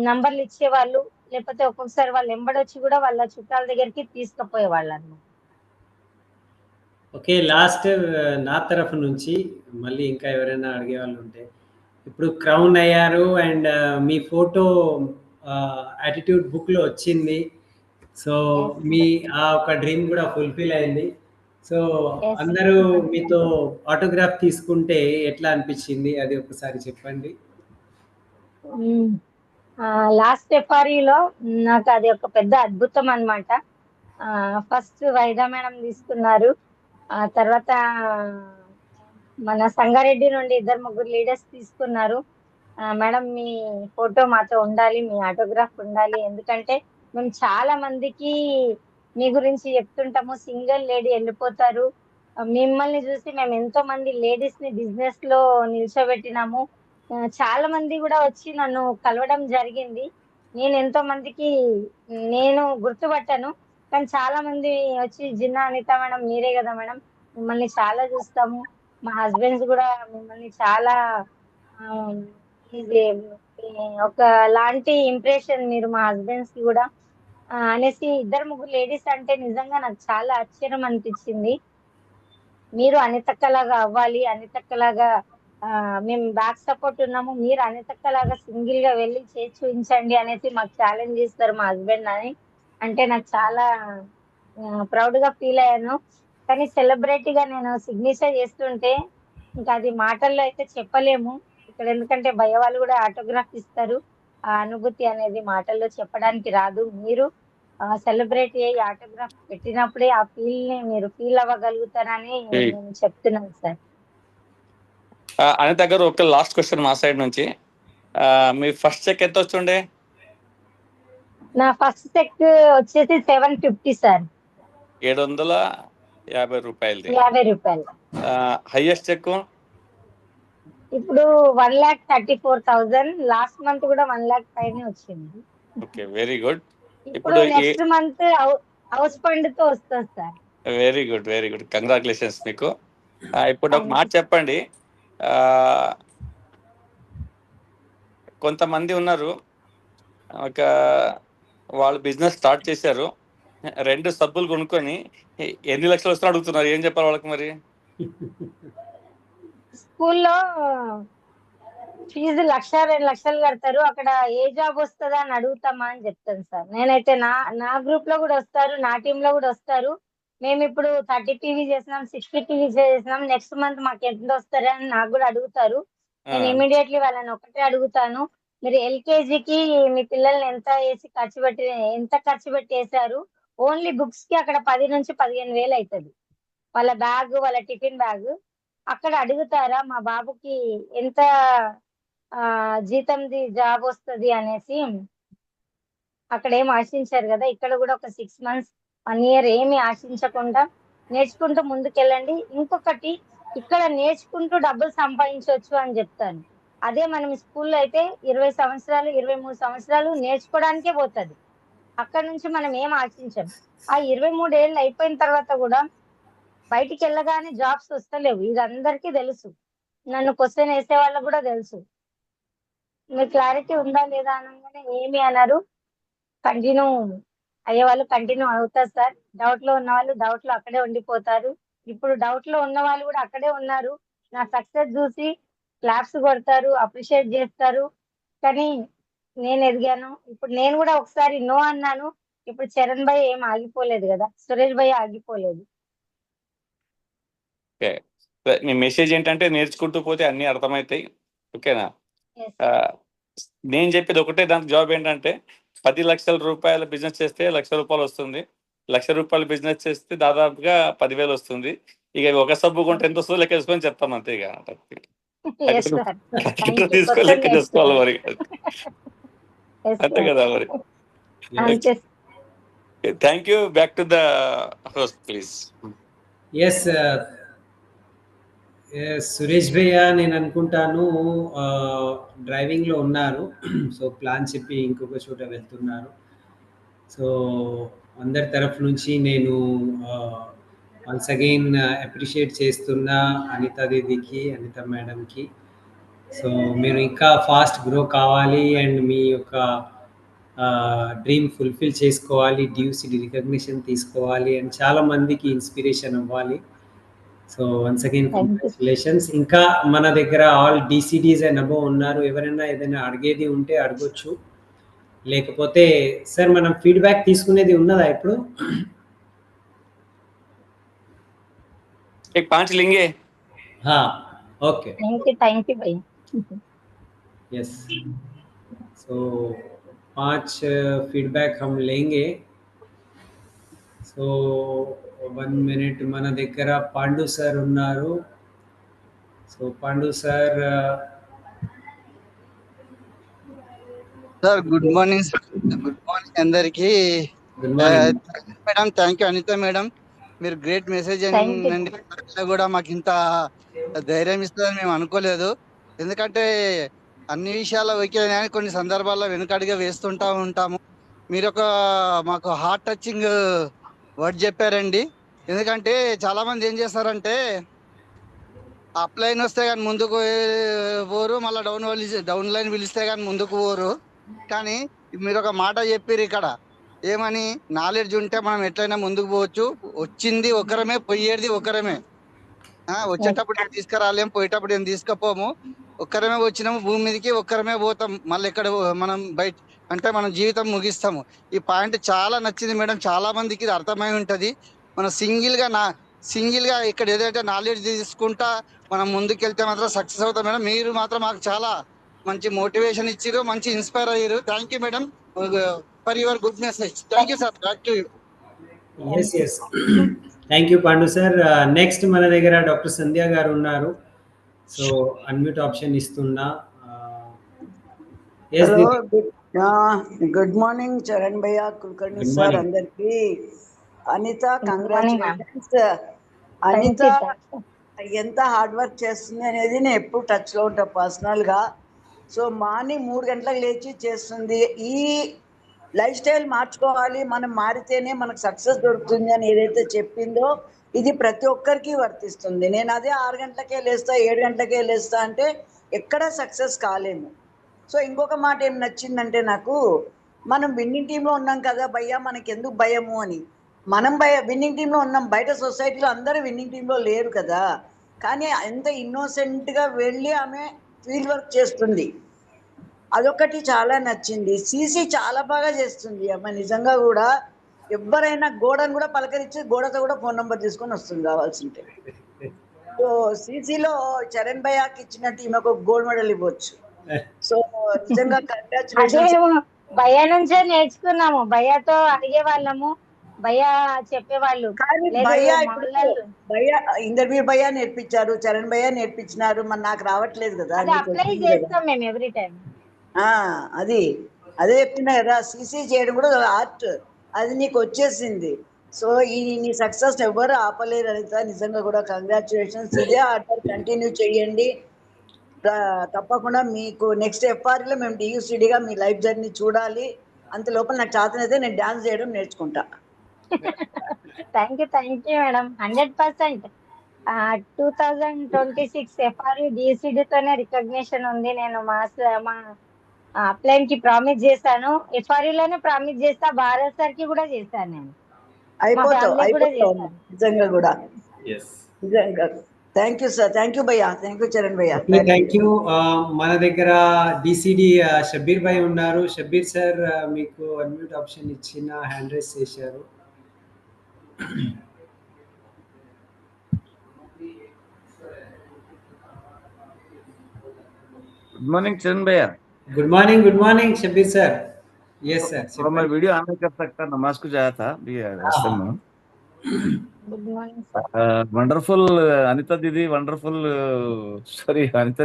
నంబర్లు ఇచ్చేవాళ్ళు, లేకపోతే ఒక్కొక్కసారి వాళ్ళు ఎంబడొచ్చి కూడా వాళ్ళ చుట్టాల దగ్గరికి తీసుకుపోయేవాళ్ళు అన్నమాట. ఓకే. లాస్ట్ నా తరఫు నుంచి మళ్ళీ ఇంకా ఎవరైనా అడిగే వాళ్ళు ఉంటే, ఇప్పుడు క్రౌన్ అయ్యారు అండ్ మీ ఫోటో యాటిట్యూడ్ బుక్లో వచ్చింది. సో మీ ఆ ఒక డ్రీమ్ కూడా ఫుల్ఫిల్ అయింది. So Yes. అందరూ మీతో ఆటోగ్రాఫ్ తీసుకుంటే ఎట్లా అనిపించింది అది ఒకసారి చెప్పండి. లాస్ట్ ఎఫ్ఆర్ఈలో నాకు అది ఒక పెద్ద అద్భుతం అన్నమాట. ఫస్ట్ వైదా మేడం తీసుకున్నారు. ఆ తర్వాత మన సంగారెడ్డి నుండి 2-3 లీడర్స్ తీసుకున్నారు. మేడం మీ ఫోటో మాతో ఉండాలి, మీ ఆటోగ్రాఫ్ ఉండాలి, ఎందుకంటే మేము చాలా మందికి మీ గురించి చెప్తుంటాము. సింగిల్ లేడీ వెళ్ళిపోతారు, మిమ్మల్ని చూసి మేము ఎంతో మంది లేడీస్ ని బిజినెస్ లో నిల్చోబెట్టినాము. చాలా మంది కూడా వచ్చి నన్ను కలవడం జరిగింది. నేను ఎంతో మందికి నేను గుర్తుపట్టాను, కానీ చాలా మంది వచ్చి జిన్నా అనిత మేడం మీరే కదా మేడం, మిమ్మల్ని చాలా చూస్తాము, మా హస్బెండ్స్ కూడా మిమ్మల్ని చాలా ఆ, ఇది ఒక లాంటి ఇంప్రెషన్ మీరు మా హస్బెండ్స్ కి కూడా అనేసి 2-3 లేడీస్ అంటే నిజంగా నాకు చాలా ఆశ్చర్యం అనిపించింది. మీరు అనితక్కలాగా అవ్వాలి, అనితక్కలాగా మేము బ్యాక్ సపోర్ట్ ఉన్నాము, మీరు అనితక్కలాగా సింగిల్ గా వెళ్ళి చేసి చూపించండి అనేసి మాకు ఛాలెంజ్ చేస్తారు మా హస్బెండ్ అని. అంటే నాకు చాలా ప్రౌడ్ గా ఫీల్ అయ్యాను. కానీ సెలబ్రిటీగా నేను సిగ్నేచర్ చేస్తుంటే ఇంకా అది మాటల్లో అయితే చెప్పలేము ఇక్కడ, ఎందుకంటే భయ వాళ్ళు కూడా ఆటోగ్రాఫ్ ఇస్తారు. ఆ అనుభూతి అనేది మాటల్లో చెప్పడానికి రాదు. మీరు సెలబ్రిటీ అయ్యి ఆటోగ్రాఫ్ పెట్టినప్పుడే ఆ ఫీల్ ని మీరు ఫీల్ అవ్వగలుగుతారని నేను చెప్తున్నాను సార్. అనిత గారు ఒక లాస్ట్ క్వశ్చన్ మా సైడ్ నుంచి, మీ ఫస్ట్ చెక్ ఎంత వచ్చిండే? నా ఫస్ట్ చెక్ వచ్చేసి 750 సార్. 750 రూపాయలది. 50 రూపాయలు. హైయెస్ట్ చెక్ ఇప్పుడు 1,34,000. లాస్ట్ మంత్ కూడా 1 lakh పైన వచ్చింది. Okay, very good. ఇప్పుడు నెక్స్ట్ మంత్ హౌస్ ఫండ్ తో వస్తుంది sir. Very good, very good, congratulations మీకు. ఇప్పుడు ఒక మాట చెప్పండి, కొంతమంది ఉన్నారు ఒక వాళ్ళు బిజినెస్ స్టార్ట్ చేశారు, 2 సబ్బులు కొనుక్కొని ఎన్ని లక్షలు వస్తున్నా అడుగుతున్నారు, ఏం చెప్పాలి వాళ్ళకి మరి? స్కూల్లో ఫీజు 1,00,000-2 లక్షలు కడతారు, అక్కడ ఏ జాబ్ వస్తుందా అని అడుగుతామా అని చెప్తాను సార్. నేనైతే నా గ్రూప్ లో కూడా వస్తారు, నా టీమ్ లో కూడా వస్తారు. మేము ఇప్పుడు 30 PV చేసినాం, 60 PV చేసినాం, నెక్స్ట్ మంత్ మాకు ఎంత వస్తారా అని నాకు కూడా అడుగుతారు. నేను ఇమీడియట్లీ వాళ్ళని ఒకటే అడుగుతాను, మీరు LKGకి మీ పిల్లల్ని ఎంత ఖర్చు పెట్టి వేసారు? ఓన్లీ బుక్స్ కి అక్కడ 10 నుంచి 15 వేలు అవుతుంది. వాళ్ళ బ్యాగ్, వాళ్ళ టిఫిన్ బ్యాగ్. అక్కడ అడుగుతారా మా బాబుకి ఎంత జీతంది జాబ్ వస్తుంది అనేసి? అక్కడ ఏం ఆశించారు కదా, ఇక్కడ కూడా ఒక 6 months 1 year ఏమి ఆశించకుండా నేర్చుకుంటూ ముందుకెళ్ళండి. ఇంకొకటి, ఇక్కడ నేర్చుకుంటూ డబ్బులు సంపాదించవచ్చు అని చెప్తాను. అదే మనం స్కూల్లో అయితే 20 సంవత్సరాలు 23 సంవత్సరాలు నేర్చుకోవడానికే పోతుంది. అక్కడ నుంచి మనం ఏం ఆశించాం. ఆ 23 ఏళ్ళు అయిపోయిన తర్వాత కూడా బయటికి వెళ్ళగానే జాబ్స్ వస్తలేవు, ఇది అందరికీ తెలుసు. నన్ను క్వశ్చన్ వేసే వాళ్ళకు కూడా తెలుసు. మీకు క్లారిటీ ఉందా లేదా అనగానే ఏమి అన్నారు, కంటిన్యూ అయ్యే వాళ్ళు కంటిన్యూ అవుతారు సార్, డౌట్ లో ఉన్న వాళ్ళు డౌట్ లో అక్కడే ఉండిపోతారు. ఇప్పుడు డౌట్ లో ఉన్న వాళ్ళు కూడా అక్కడే ఉన్నారు. నా సక్సెస్ చూసి క్లాప్స్ కొడతారు, అప్రిషియేట్ చేస్తారు. కానీ నేను ఎదిగాను. ఇప్పుడు నేను కూడా ఒకసారి నో అన్నాను. ఇప్పుడు చరణ్ భయ్య ఏం ఆగిపోలేదు కదా, సురేష్ భయ్య ఆగిపోలేదు. ఓకే, మీ మెసేజ్ ఏంటంటే నేర్చుకుంటూ పోతే అన్ని అర్థమవుతాయి. ఓకేనా? Yes. నేను చెప్పేది ఒకటే, దానికి జవాబు ఏంటంటే 10 లక్షల రూపాయల బిజినెస్ చేస్తే 1,00,000 రూపాయలు వస్తుంది. 1,00,000 రూపాయల బిజినెస్ చేస్తే దాదాపుగా 10,000 వస్తుంది. ఇక ఒక సబ్బు కొంటే ఎంత వస్తుందో లెక్క వేసుకొని చెప్తాను అంతే. ఇక Yes, sir. Thank you. తీసుకోవాలి, లెక్క చేసుకోవాలి మరి. Yes, అంతే sir. కదా మరి. అంతే. Thank you. Back to the host please. Yes Suresh భయ్య, నేను అనుకుంటాను డ్రైవింగ్లో ఉన్నారు. సో ప్లాన్ చెప్పి ఇంకొక చోట వెళ్తున్నారు. సో అందరి తరఫు నుంచి నేను వన్స్ అగైన్ అప్రిషియేట్ చేస్తున్నా అనితా దీదీకి, అనితా మేడంకి. సో మీరు ఇంకా ఫాస్ట్ గ్రో కావాలి అండ్ మీ యొక్క డ్రీమ్ ఫుల్ఫిల్ చేసుకోవాలి, DUCD రికగ్నిషన్ తీసుకోవాలి అండ్ చాలా మందికి ఇన్స్పిరేషన్ అవ్వాలి. So once again congratulations. ఇంకా మన దగ్గర ఆల్ DCDs అండ్ అబోవ్ ఉన్నారు. ఎవరైనా ఏదైనా అడిగేది ఉంటే అడగొచ్చు, లేకపోతే సార్ మనం ఫీడ్బ్యాక్ తీసుకునేది ఉన్నదా ఇప్పుడు? पांच लेंगे. हाँ, ओके, थैंक यू भाई. यस. सो 5 फीडबैक हम लेंगे. So 1 minute. మన దగ్గర పాండు సార్ ఉన్నారు. So Pandu sir. Sir good morning. Good morning అందరికి. Madam thank you. Anitha madam, మీరు గ్రేట్ మెసేజ్ అండి. కూడా మాకు ఇంత ధైర్యం ఇస్తుందని మేము అనుకోలేదు. ఎందుకంటే అన్ని విషయాల్లో ఓకే, కొన్ని సందర్భాల్లో వెనుకడిగా వేస్తుంటా ఉంటాము. మీరు ఒక మాకు హార్ట్ టచింగ్ వర్డ్ చెప్పారండి. ఎందుకంటే చాలా మంది ఏం చేస్తారంటే అప్ లైన్ వస్తే కానీ ముందుకు పోరు, మళ్ళీ డౌన్ లైన్ పిలిస్తే కానీ ముందుకు పోరు. కానీ మీరు ఒక మాట చెప్పారు ఇక్కడ, ఏమని, నాలెడ్జ్ ఉంటే మనం ఎట్లయినా ముందుకు పోవచ్చు. వచ్చింది ఒకరమే, పోయేది ఒకరమే. వచ్చేటప్పుడు ఏం తీసుకురాలేం, పోయేటప్పుడు ఏం తీసుకుపోము. ఒక్కరమే వచ్చినాము భూమి మీదకి, ఒక్కరమే పోతాం. మళ్ళీ ఎక్కడ మనం బయట అంటే మనం జీవితం ముగిస్తాము. ఈ పాయింట్ చాలా నచ్చింది మేడం. చాలా మందికి ఇది అర్థమై ఉంటది. మనం సింగిల్ గా ఇక్కడ ఏదైతే నాలెడ్జ్ తీసుకుంటా మనం ముందుకెళ్తే మాత్రం సక్సెస్ అవుతాం మేడం. మీరు మాత్రం మాకు చాలా మంచి మోటివేషన్ ఇచ్చారు, మంచి ఇన్స్పైర్ అయ్యారు. Thank you madam for your good message. Thank you sir. Back to you. Yes thank you Pandu sir. Next మన దగ్గర డాక్టర్ సంధ్య గారు ఉన్నారు. సో అన్మ్యూట్ ఆప్షన్ ఇస్తున్నా. గుడ్ మార్నింగ్ చరణ్ భయ్య, కుల్కర్ణి సార్, అందరికి. అనిత కంగ్రాచులేషన్స్. అనిత ఎంత హార్డ్ వర్క్ చేస్తుంది అనేది నేను ఎప్పుడు టచ్లో ఉంటా పర్సనల్ గా. సో మార్నింగ్ 3 గంటలకు లేచి చేస్తుంది. ఈ లైఫ్ స్టైల్ మార్చుకోవాలి, మనం మారితేనే మనకు సక్సెస్ దొరుకుతుంది అని ఏదైతే చెప్పిందో ఇది ప్రతి ఒక్కరికి వర్తిస్తుంది. నేను అదే 6 గంటలకే లేస్తా, 7 గంటలకే లేస్తా అంటే ఎక్కడ సక్సెస్ కాలేము. సో ఇంకొక మాట ఏం నచ్చిందంటే నాకు, మనం విన్నింగ్ టీంలో ఉన్నాం కదా భయ్యా, మనకి ఎందుకు భయము అని. మనం విన్నింగ్ టీంలో ఉన్నాం, బయట సొసైటీలో అందరూ విన్నింగ్ టీంలో లేరు కదా. కానీ ఎంత ఇన్నోసెంట్గా వెళ్ళి ఆమె ఫీల్డ్ వర్క్ చేస్తుంది, అదొకటి చాలా నచ్చింది. సీసీ చాలా బాగా చేస్తుంది అమ్మ, నిజంగా కూడా. ఎవరైనా గోడను కూడా పలకరించి గోడతో కూడా ఫోన్ నెంబర్ తీసుకొని వస్తుంది కావాల్సింటే. సో సీసీలో చరణ్ భయ్యాకి ఇచ్చినట్టు ఈమెకు గోల్డ్ మెడల్ ఇవ్వచ్చు. సో నిజంగా కంగ్రాచులేషన్స్. భయ్య నుంచే నేర్చుకున్నాము, భయ్యతో అడిగే వాళ్ళము, భయ్య చెప్పేవాళ్ళు. భయ్య ఇంటర్వ్యూ భయ్య నేర్పించారు, చరణ్ భయ్య నేర్పించినారు, మరి నాకు రావట్లేదు కదా. అప్లై చేస్తాం మేము ఎవ్రీ టైం. అదే చెప్తున్నా కదా, సీసీ చేయడం కూడా ఆర్ట్, అది నీకు వచ్చేసింది. సో నీ సక్సెస్ ఎవరు ఆపలేరు అనిత. నిజంగా కూడా కంగ్రాచులేషన్స్. ఇదే ఆర్ట్ కంటిన్యూ చేయండి. తప్పకుండా మీకు నెక్స్ట్ FRలో మేము DUCDగా మీ లైఫ్ జర్నీ చూడాలి. అంత లోపల నాకు చేతనైతే నేను డాన్స్ చేయడం నేర్చుకుంటా. Thank you madam. 100% 2026 FRU DUCDతోనే రికగ్నిషన్ ఉంది. నేను మా అప్లైన్ కి ప్రామిస్ చేశాను, FRUలోనే ప్రామిస్ చేస్తా, భారత్ సార్ కి కూడా చేశాను నేను. అయిపోతావు నిజంగా కూడా. నిజంగా thank you sir, thank you భయ్యా, థ్యాంక్ యూ చరణ్ భయ్యా. Thank you. మన దగ్గర డిసిడి షబ్బీర్ భాయ్ ఉన్నారు. షబ్బీర్ సార్ మీకు అన్మ్యూట్ ఆప్షన్ ఇచ్చిన హ్యాండ్ రైస్ చేశారు. गुड मॉर्निंग चरण भैया. Good morning Shabbir sir. Yes sir. थोड़ा मैं वीडियो ऑन नहीं कर सकता, नमाज को जाया था भी रास्ते में. Good morning sir. Wonderful Anitha didi, wonderful sorry Anitha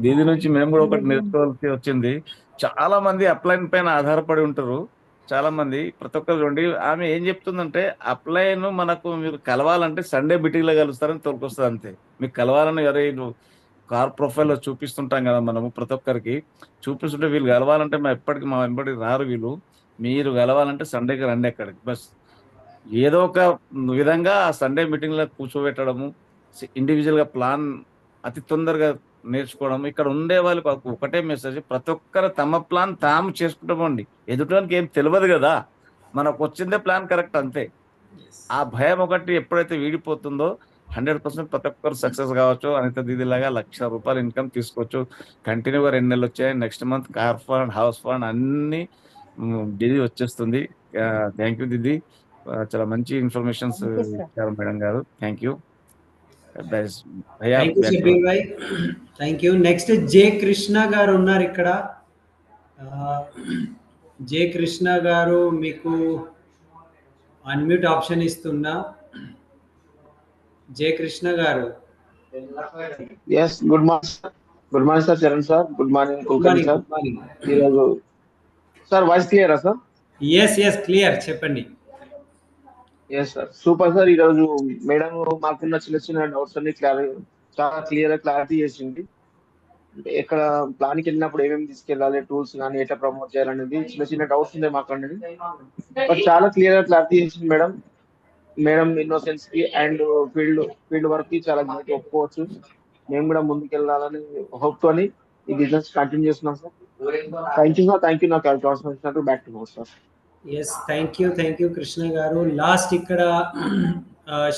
didi నుంచి మేము కూడా ఒకటి నేర్చుకోవాల్సి వచ్చింది. చాలా మంది అప్లైన్ పైన ఆధారపడి ఉంటారు. చాలా మంది ప్రతి ఒక్కరు చూడండి, ఆమె ఏం చెప్తుందంటే అప్లైన్ మనకు మీరు కలవాలంటే సండే మీటింగ్ లో కలుస్తారని తోలుకొస్తుంది అంతే. మీకు కలవాలని ఎవరే కార్ ప్రొఫైల్ లో చూపిస్తుంటాం కదా మనము, ప్రతి ఒక్కరికి చూపిస్తుంటే వీళ్ళు కలవాలంటే మా వెంబడికి రారు వీళ్ళు. మీరు కలవాలంటే సండేకి రండి అక్కడికి. బస్ ఏదో ఒక విధంగా ఆ సండే మీటింగ్ లో కూర్చోబెట్టడము, ఇండివిజువల్ గా ప్లాన్ అతి తొందరగా నేర్చుకోవడం. ఇక్కడ ఉండే వాళ్ళకి ఒకటే మెసేజ్, ప్రతి ఒక్కరు తమ ప్లాన్ తాము చేసుకుంటామండి. ఎదుటానికి ఏం తెలియదు కదా, మనకు వచ్చిందే ప్లాన్ కరెక్ట్ అంతే. ఆ భయం ఒకటి ఎప్పుడైతే వీడిపోతుందో 100% ప్రతి ఒక్కరు సక్సెస్ కావచ్చు. అనిత దీది లాగా ₹1,00,000 ఇన్కమ్ తీసుకోవచ్చు. కంటిన్యూగా 2 నెలలు వచ్చాయి. Next month car fund, house fund అన్ని దీది వచ్చేస్తుంది. థ్యాంక్ యూ దీది, చాలా మంచి ఇన్ఫర్మేషన్స్ ఇచ్చారు మేడం గారు. Thank you. Thank you. Next జే కృష్ణ గారు ఉన్నారు ఇక్కడ. జే కృష్ణ గారు మీకు అన్మ్యూట్ ఆప్షన్ ఇస్తున్నా. జే కృష్ణ గారు. Yes, good morning sir Charan sir. Good morning Kulkarni sir. ఈరోజు సార్ వాయిస్ క్లియరా సార్? ఎస్ క్లియర్, చెప్పండి. Yes sir, super sir. ఈరోజు మేడం మాకున్న చిన్న చిన్న డౌట్స్ అన్ని చాలా క్లారిటీ చేసింది. ఎక్కడ ప్లాన్కి వెళ్ళినప్పుడు ఏమేమి తీసుకెళ్ళాలి, టూల్స్ కానీ ఎట్లా ప్రమోట్ చేయాలనేది చిన్న చిన్న డౌట్స్ ఉన్నాయి మాకు అనేది. బట్ చాలా క్లారిటీ చేసింది మేడం. మేడం ఇన్నోసెన్స్ కి అండ్ ఫీల్డ్ వర్క్ కి చాలా ఒప్పుకోవచ్చు. మేము కూడా ముందుకెళ్ళాలని హోప్ తోని ఈ బిజినెస్ కంటిన్యూ చేస్తున్నాం sir. Thank you sir. Thank you. నాకు అవకాశం ఇచ్చినట్టు back to host sir. Yes, thank you Krishna గారు. లాస్ట్ ఇక్కడ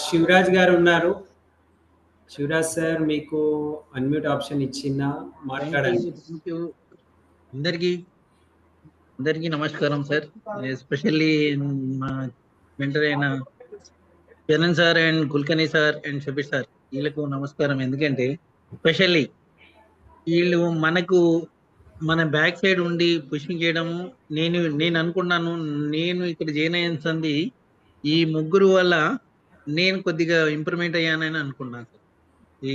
శివరాజ్ గారు ఉన్నారు. శివరాజ్ సార్ మీకు అన్మ్యూట్ ఆప్షన్ ఇచ్చిన మాట్లాడండి. అందరికీ నమస్కారం సార్. ఎస్పెషల్లీ మా మెంటర్ అయిన Charan sir and Kulkarni sir and Shabbir sir, వీళ్ళకు నమస్కారం. ఎందుకంటే స్పెషల్లీ వీళ్ళు మనకు మన బ్యాక్ సైడ్ ఉండి పుషింగ్ చేయడము. నేను అనుకున్నాను, నేను ఇక్కడ జాయిన్ అయ్యింది ఈ ముగ్గురు వల్ల నేను కొద్దిగా ఇంప్రూవ్మెంట్ అయ్యానని అనుకున్నాను సార్.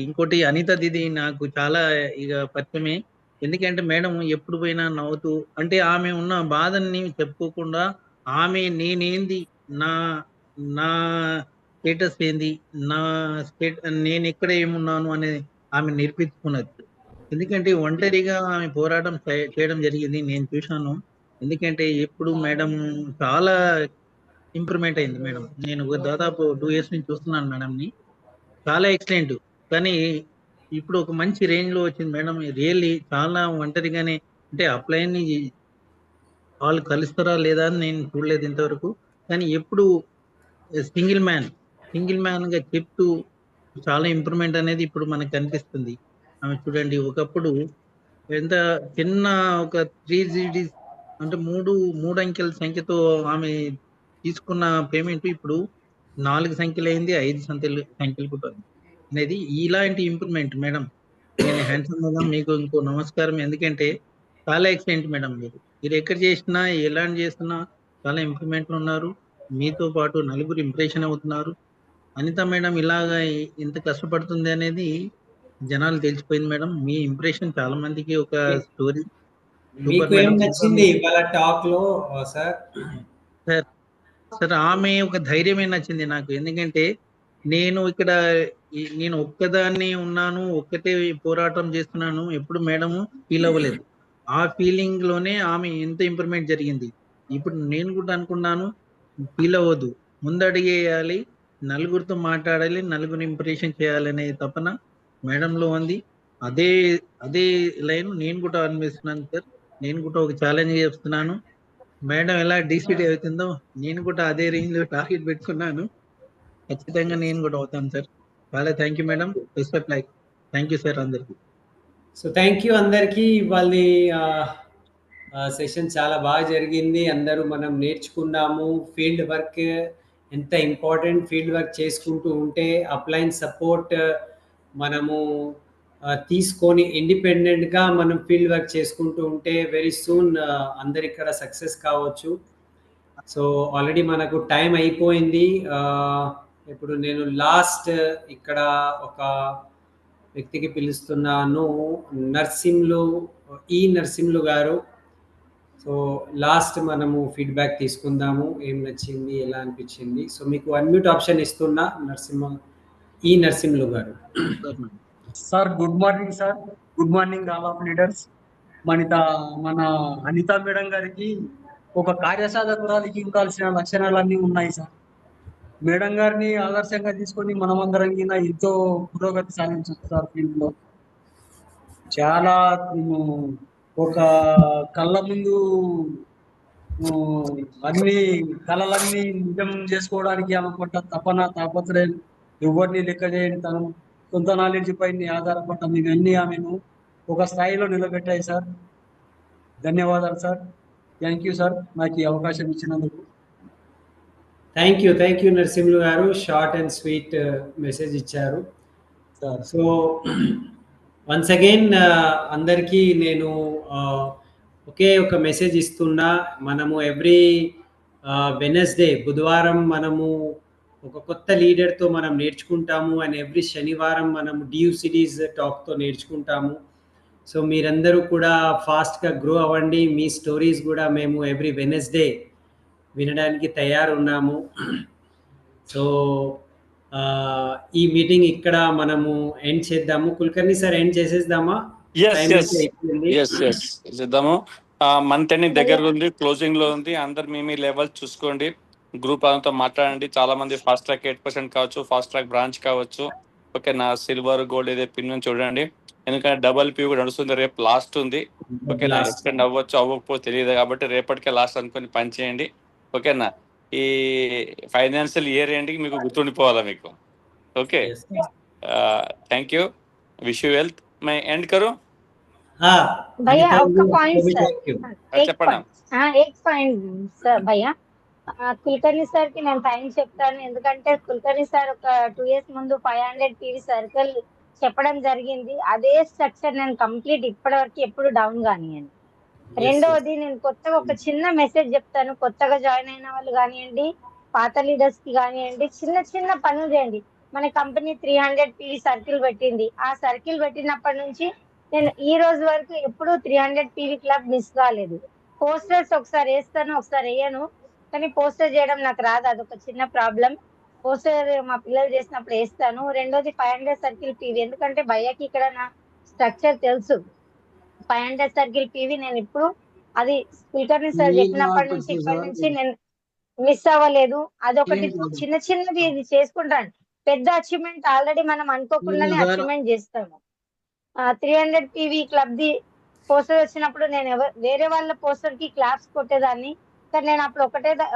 ఇంకోటి అనిత దీది నాకు చాలా ఇక పరిచయమే. ఎందుకంటే మేడం ఎప్పుడు పోయినా నవ్వుతూ, అంటే ఆమె ఉన్న బాధని చెప్పుకోకుండా ఆమె నేనేంది, నా స్టేటస్ ఏంది, నేను ఎక్కడ ఏమున్నాను అనేది ఆమె నేర్పించుకున్నది. ఎందుకంటే ఒంటరిగా ఆమె పోరాటం చేయడం జరిగింది, నేను చూశాను. ఎందుకంటే ఎప్పుడు మేడం చాలా ఇంప్రూవ్మెంట్ అయింది మేడం. నేను దాదాపు 2 years నుంచి చూస్తున్నాను మేడంని. చాలా ఎక్సలెంట్. కానీ ఇప్పుడు ఒక మంచి రేంజ్ లో వచ్చింది మేడం. రియల్లీ చాలా ఒంటరిగానే, అంటే అప్లైన్ వాళ్ళు కలుస్తారా లేదా అని నేను చూడలేదు ఇంతవరకు. కానీ ఎప్పుడు సింగిల్ మ్యాన్ గా చెప్తూ చాలా ఇంప్రూవ్మెంట్ అనేది ఇప్పుడు మనకు కనిపిస్తుంది. ఆమె చూడండి, ఒకప్పుడు ఎంత చిన్న ఒక 3 digits అంటే మూడు అంకెల సంఖ్యతో ఆమె తీసుకున్న పేమెంట్ ఇప్పుడు 4 సంఖ్యలు అయింది, 5 సంఖ్యలు కూడా అనేది. ఇలాంటి ఇంప్రూవ్మెంట్ మేడం, నేను హ్యాండ్సమ్ మేడం మీకు ఇంకో నమస్కారం. ఎందుకంటే చాలా ఎక్సలెంట్ మేడం. మీరు ఎక్కడ చేసినా ఎలాంటి చేస్తున్నా చాలా ఇంప్రూవ్మెంట్లు ఉన్నారు. మీతో పాటు నలుగురు ఇంప్రెషన్ అవుతున్నారు. అనిత మేడం ఇలాగా ఇంత కష్టపడుతుంది అనేది జనాలు తెలిసిపోయింది మేడం. మీ ఇంప్రెషన్ చాలా మందికి ఒక స్టోరీ. మీకు ఏం నచ్చింది ఇవాళ టాక్ లో సార్? సార్ ఆమె ఒక ధైర్యమే నచ్చింది నాకు. ఎందుకంటే నేను ఒక్కదాన్ని ఉన్నాను, ఒక్కటే పోరాటం చేస్తున్నాను, ఎప్పుడు మేడము ఫీల్ అవ్వలేదు. ఆ ఫీలింగ్ లోనే ఆమె ఎంత ఇంప్రూవ్మెంట్ జరిగింది. ఇప్పుడు నేను కూడా అనుకున్నాను, ఫీల్ అవ్వద్దు, ముందడిగేయాలి, నలుగురితో మాట్లాడాలి, నలుగురు ఇంప్రెషన్ చేయాలనే తపన మేడంలో ఉంది. అదే లైన్ నేను కూడా అనిపిస్తున్నాను సార్. నేను కూడా ఒక ఛాలెంజ్ చేస్తున్నాను. మేడం ఎలా డిసిడి అవుతుందో నేను కూడా అదే రేంజ్ లో టార్గెట్ పెట్టుకున్నాను. ఖచ్చితంగా నేను కూడా అవుతాను సార్. చాలా thank you madam. Respect like thank you sir అందరికి. సో థ్యాంక్ యూ అందరికీ. వాళ్ళ సెషన్ చాలా బాగా జరిగింది. అందరూ మనం నేర్చుకున్నాము ఫీల్డ్ వర్క్ ఎంత ఇంపార్టెంట్. ఫీల్డ్ వర్క్ చేసుకుంటూ ఉంటే అప్లైన్ సపోర్ట్ మనము తీసుకొని ఇండిపెండెంట్గా మనం ఫీల్డ్ వర్క్ చేసుకుంటూ ఉంటే వెరీ సూన్ అందరు ఇక్కడ సక్సెస్ కావచ్చు. సో ఆల్రెడీ మనకు టైం అయిపోయింది. ఇప్పుడు నేను లాస్ట్ ఇక్కడ ఒక వ్యక్తికి పిలుస్తున్నాను, నరసింహులు గారు. సో లాస్ట్ మనము ఫీడ్బ్యాక్ తీసుకుందాము, ఏం నచ్చింది, ఎలా అనిపించింది. సో మీకు అన్మ్యూట్ ఆప్షన్ ఇస్తున్నా నరసింహులు గారు. Sir good morning sir. Good morning all of leaders. మన అనిత మేడం గారికి ఒక కార్యసాధకురాలికి ఉండాల్సిన లక్షణాలన్నీ ఉన్నాయి సార్. మేడం గారిని ఆదర్శంగా తీసుకొని మనమందరం ఎంతో పురోగతి సాధించవచ్చు సార్. ఫీల్డ్ లో చాలా ఒక కళ్ళ ముందు అన్ని కళలన్నీ నిజం చేసుకోవడానికి ఆమె పడ్డ తపన తాపత్రయం ఎవరిని లెక్క చేయని తను సొంత నాలెడ్జ్ పైన ఆధారపడ్డ ఇవన్నీ ఆమెను ఒక స్థాయిలో నిలబెట్టాయి సార్. ధన్యవాదాలు సార్. థ్యాంక్ యూ సార్ నాకు ఈ అవకాశం ఇచ్చినందుకు. థ్యాంక్ యూ నరసింహులు గారు. షార్ట్ అండ్ స్వీట్ మెసేజ్ ఇచ్చారు. సో వన్స్ అగైన్ అందరికీ నేను ఒకే ఒక మెసేజ్ ఇస్తున్నా. మనము ఎవ్రీ వెనస్డే బుధవారం మనము ఒక కొత్త లీడర్తో మనం నేర్చుకుంటాము. అండ్ ఎవ్రీ శనివారం మనము డియూ సిరీస్ టాక్తో నేర్చుకుంటాము. సో మీరందరూ కూడా ఫాస్ట్గా గ్రో అవ్వండి. మీ స్టోరీస్ కూడా మేము ఎవ్రీ వెనస్డే వినడానికి తయారున్నాము. సో ఈ మీటింగ్ ఇక్కడ మనము ఎండ్ చేద్దాము. కుల్కర్ణి సార్ ఎండ్ చేసేద్దామా? చేద్దాము. మంత్ ఎండింగ్ దగ్గర ఉంది, క్లోజింగ్ లో ఉంది. అందరు మీ లెవెల్ చూసుకోండి, గ్రూప్ అంతా మాట్లాడండి. చాలా మంది ఫాస్ట్ ట్రాక్ 8% కావచ్చు, ఫాస్ట్ ట్రాక్ బ్రాంచ్ కావచ్చు. ఓకే నా సిల్వర్ గోల్డ్ ఏదో పిన్ చూడండి, ఎందుకంటే డబల్ పీ కూడా నడుస్తుంది. రేపు లాస్ట్ ఉంది. ఓకేనా, ఎక్స్టెండ్ అవ్వచ్చు అవ్వకపోతే తెలియదు కాబట్టి రేపటికే లాస్ట్ అనుకొని పని చేయండి. ఓకేనా, ఈ ఫైనాన్షియల్ ఇయర్ ఎండ్కి మీకు గుర్తుండిపోవాలా మీకు. Okay thank you, wish you wealth. My end కరు भैया आपका पॉइंट सर, చెప్పండి. एक पॉइंट सर भैया, కుల్కర్ణి సార్ కి నేను థ్యాంక్ చెప్తాను. ఎందుకంటే కుల్కర్ణి సార్ ఒక 2 years ముందు 500 PV సర్కిల్ చెప్పడం జరిగింది. అదే స్ట్రక్చర్ నేను కంప్లీట్ ఇప్పటి వరకు ఎప్పుడు డౌన్ కానివ్వండి. రెండవది నేను కొత్తగా ఒక చిన్న మెసేజ్ చెప్తాను. కొత్తగా జాయిన్ అయిన వాళ్ళు కానివ్వండి, పాత లీడర్స్ కి కానివ్వండి, చిన్న పనులు చేయండి. మన కంపెనీ 300 PV సర్కిల్ పెట్టింది. ఆ సర్కిల్ పెట్టినప్పటి నుంచి నేను ఈ రోజు వరకు ఎప్పుడు 300 PV క్లబ్ మిస్ కాలేదు. పోస్టర్స్ ఒకసారి వేస్తాను, ఒకసారి వేయను. కానీ పోస్టర్ చేయడం నాకు రాదు, అదొక చిన్న ప్రాబ్లం. పోస్టర్ మా పిల్లలు చేసినప్పుడు వేస్తాను. రెండోది 500 సర్కిల్ PV, ఎందుకంటే భయ్యకి ఇక్కడ నా స్ట్రక్చర్ తెలుసు. 500 సర్కిల్ PV నేను ఇప్పుడు అది కుల్కర్ణి సార్ చెప్పినప్పటి నుంచి ఇప్పటి నుంచి నేను మిస్ అవ్వలేదు. అదొకటి చిన్నది ఇది చేసుకుంటాను. పెద్ద అచీవ్మెంట్ ఆల్రెడీ మనం అనుకోకుండానే అచీవ్మెంట్ చేస్తాము. 300 PV క్లబ్ ది పోస్టర్ వచ్చినప్పుడు నేను వేరే వాళ్ళ పోస్టర్ కి క్లాప్స్ కొట్టేదాన్ని. కానీ నేను అప్పుడు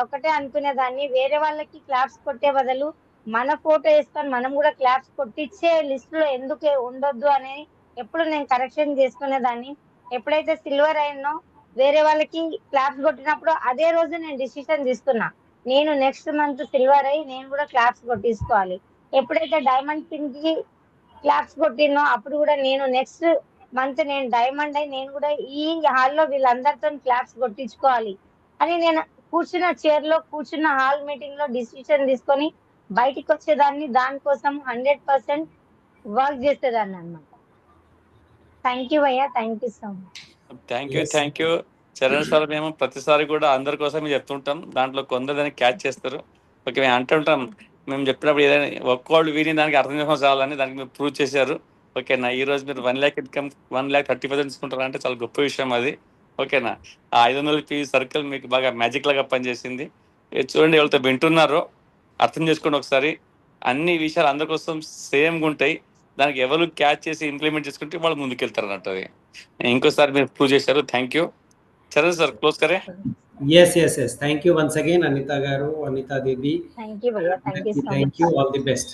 ఒకటే అనుకునేదాన్ని, వేరే వాళ్ళకి క్లాప్స్ కొట్టే బదులు మన ఫోటో వేసుకొని మనం కూడా క్లాప్స్ కొట్టించే లిస్ట్ లో ఎందుకు ఉండొద్దు అని ఎప్పుడు నేను కరెక్షన్ చేసుకునేదాన్ని. ఎప్పుడైతే సిల్వర్ అయినో వేరే వాళ్ళకి క్లాప్స్ కొట్టినప్పుడు అదే రోజు నేను డిసిషన్ తీసుకున్నా, నేను నెక్స్ట్ మంత్ సిల్వర్ అయ్యి నేను కూడా క్లాప్స్ కొట్టించుకోవాలి. ఎప్పుడైతే డైమండ్ పిన్ కి క్లాప్స్ కొట్టినో అప్పుడు కూడా నేను నెక్స్ట్ మంత్ నేను డైమండ్ అయి నేను కూడా ఈ హాల్లో వీళ్ళందరితో క్లాప్స్ కొట్టించుకోవాలి అని నేను కూర్చున్న చైర్ లో కూర్చున్న హాల్ మీటింగ్ లో డిసిషన్ తీసుకొని బయటికి వచ్చేదాన్ని. దానికోసం 100% వర్క్ చేసేదాన్ని అన్నమాట. థ్యాంక్ యూ భయ్యా, thank you so much. Thank you Charan sir. మేము ప్రతిసారి కూడా అందరి కోసం చెప్తుంటాం, దాంట్లో కొందరు దాన్ని క్యాచ్ చేస్తారు. ఓకే మేము అంటుంటాం, మేము చెప్పినప్పుడు ఏదైనా ఒక్కోళ్ళు విని దానికి అర్థం చేసుకోవడం చాలని దానికి మీరు ప్రూవ్ చేశారు. ఓకేనా, ఈ రోజు మీరు 1 lakh ఇన్కమ్ 1,30,000 తీసుకుంటారంటే చాలా గొప్ప విషయం అది. ఓకేనా, ఆ 500 PV సర్కిల్ మీకు బాగా మ్యాజిక్ లాగా పనిచేసింది. చూడండి, ఎవరితో వింటున్నారో అర్థం చేసుకోండి ఒకసారి. అన్ని విషయాలు అందరి కోసం సేమ్గా ఉంటాయి. దానికి ఎవరు క్యాచ్ చేసి ఇంప్లిమెంట్ చేసుకుంటే వాళ్ళు ముందుకెళ్తారు అన్నట్టు. అది ఇంకోసారి మీరు ప్రూవ్ చేశారు. Thank you. Charan sir close కరే. Yes. Thank you once again, Anita garu, Anita Devi. Thank you, Bhaiya. Thank you so much. Thank you. All the best.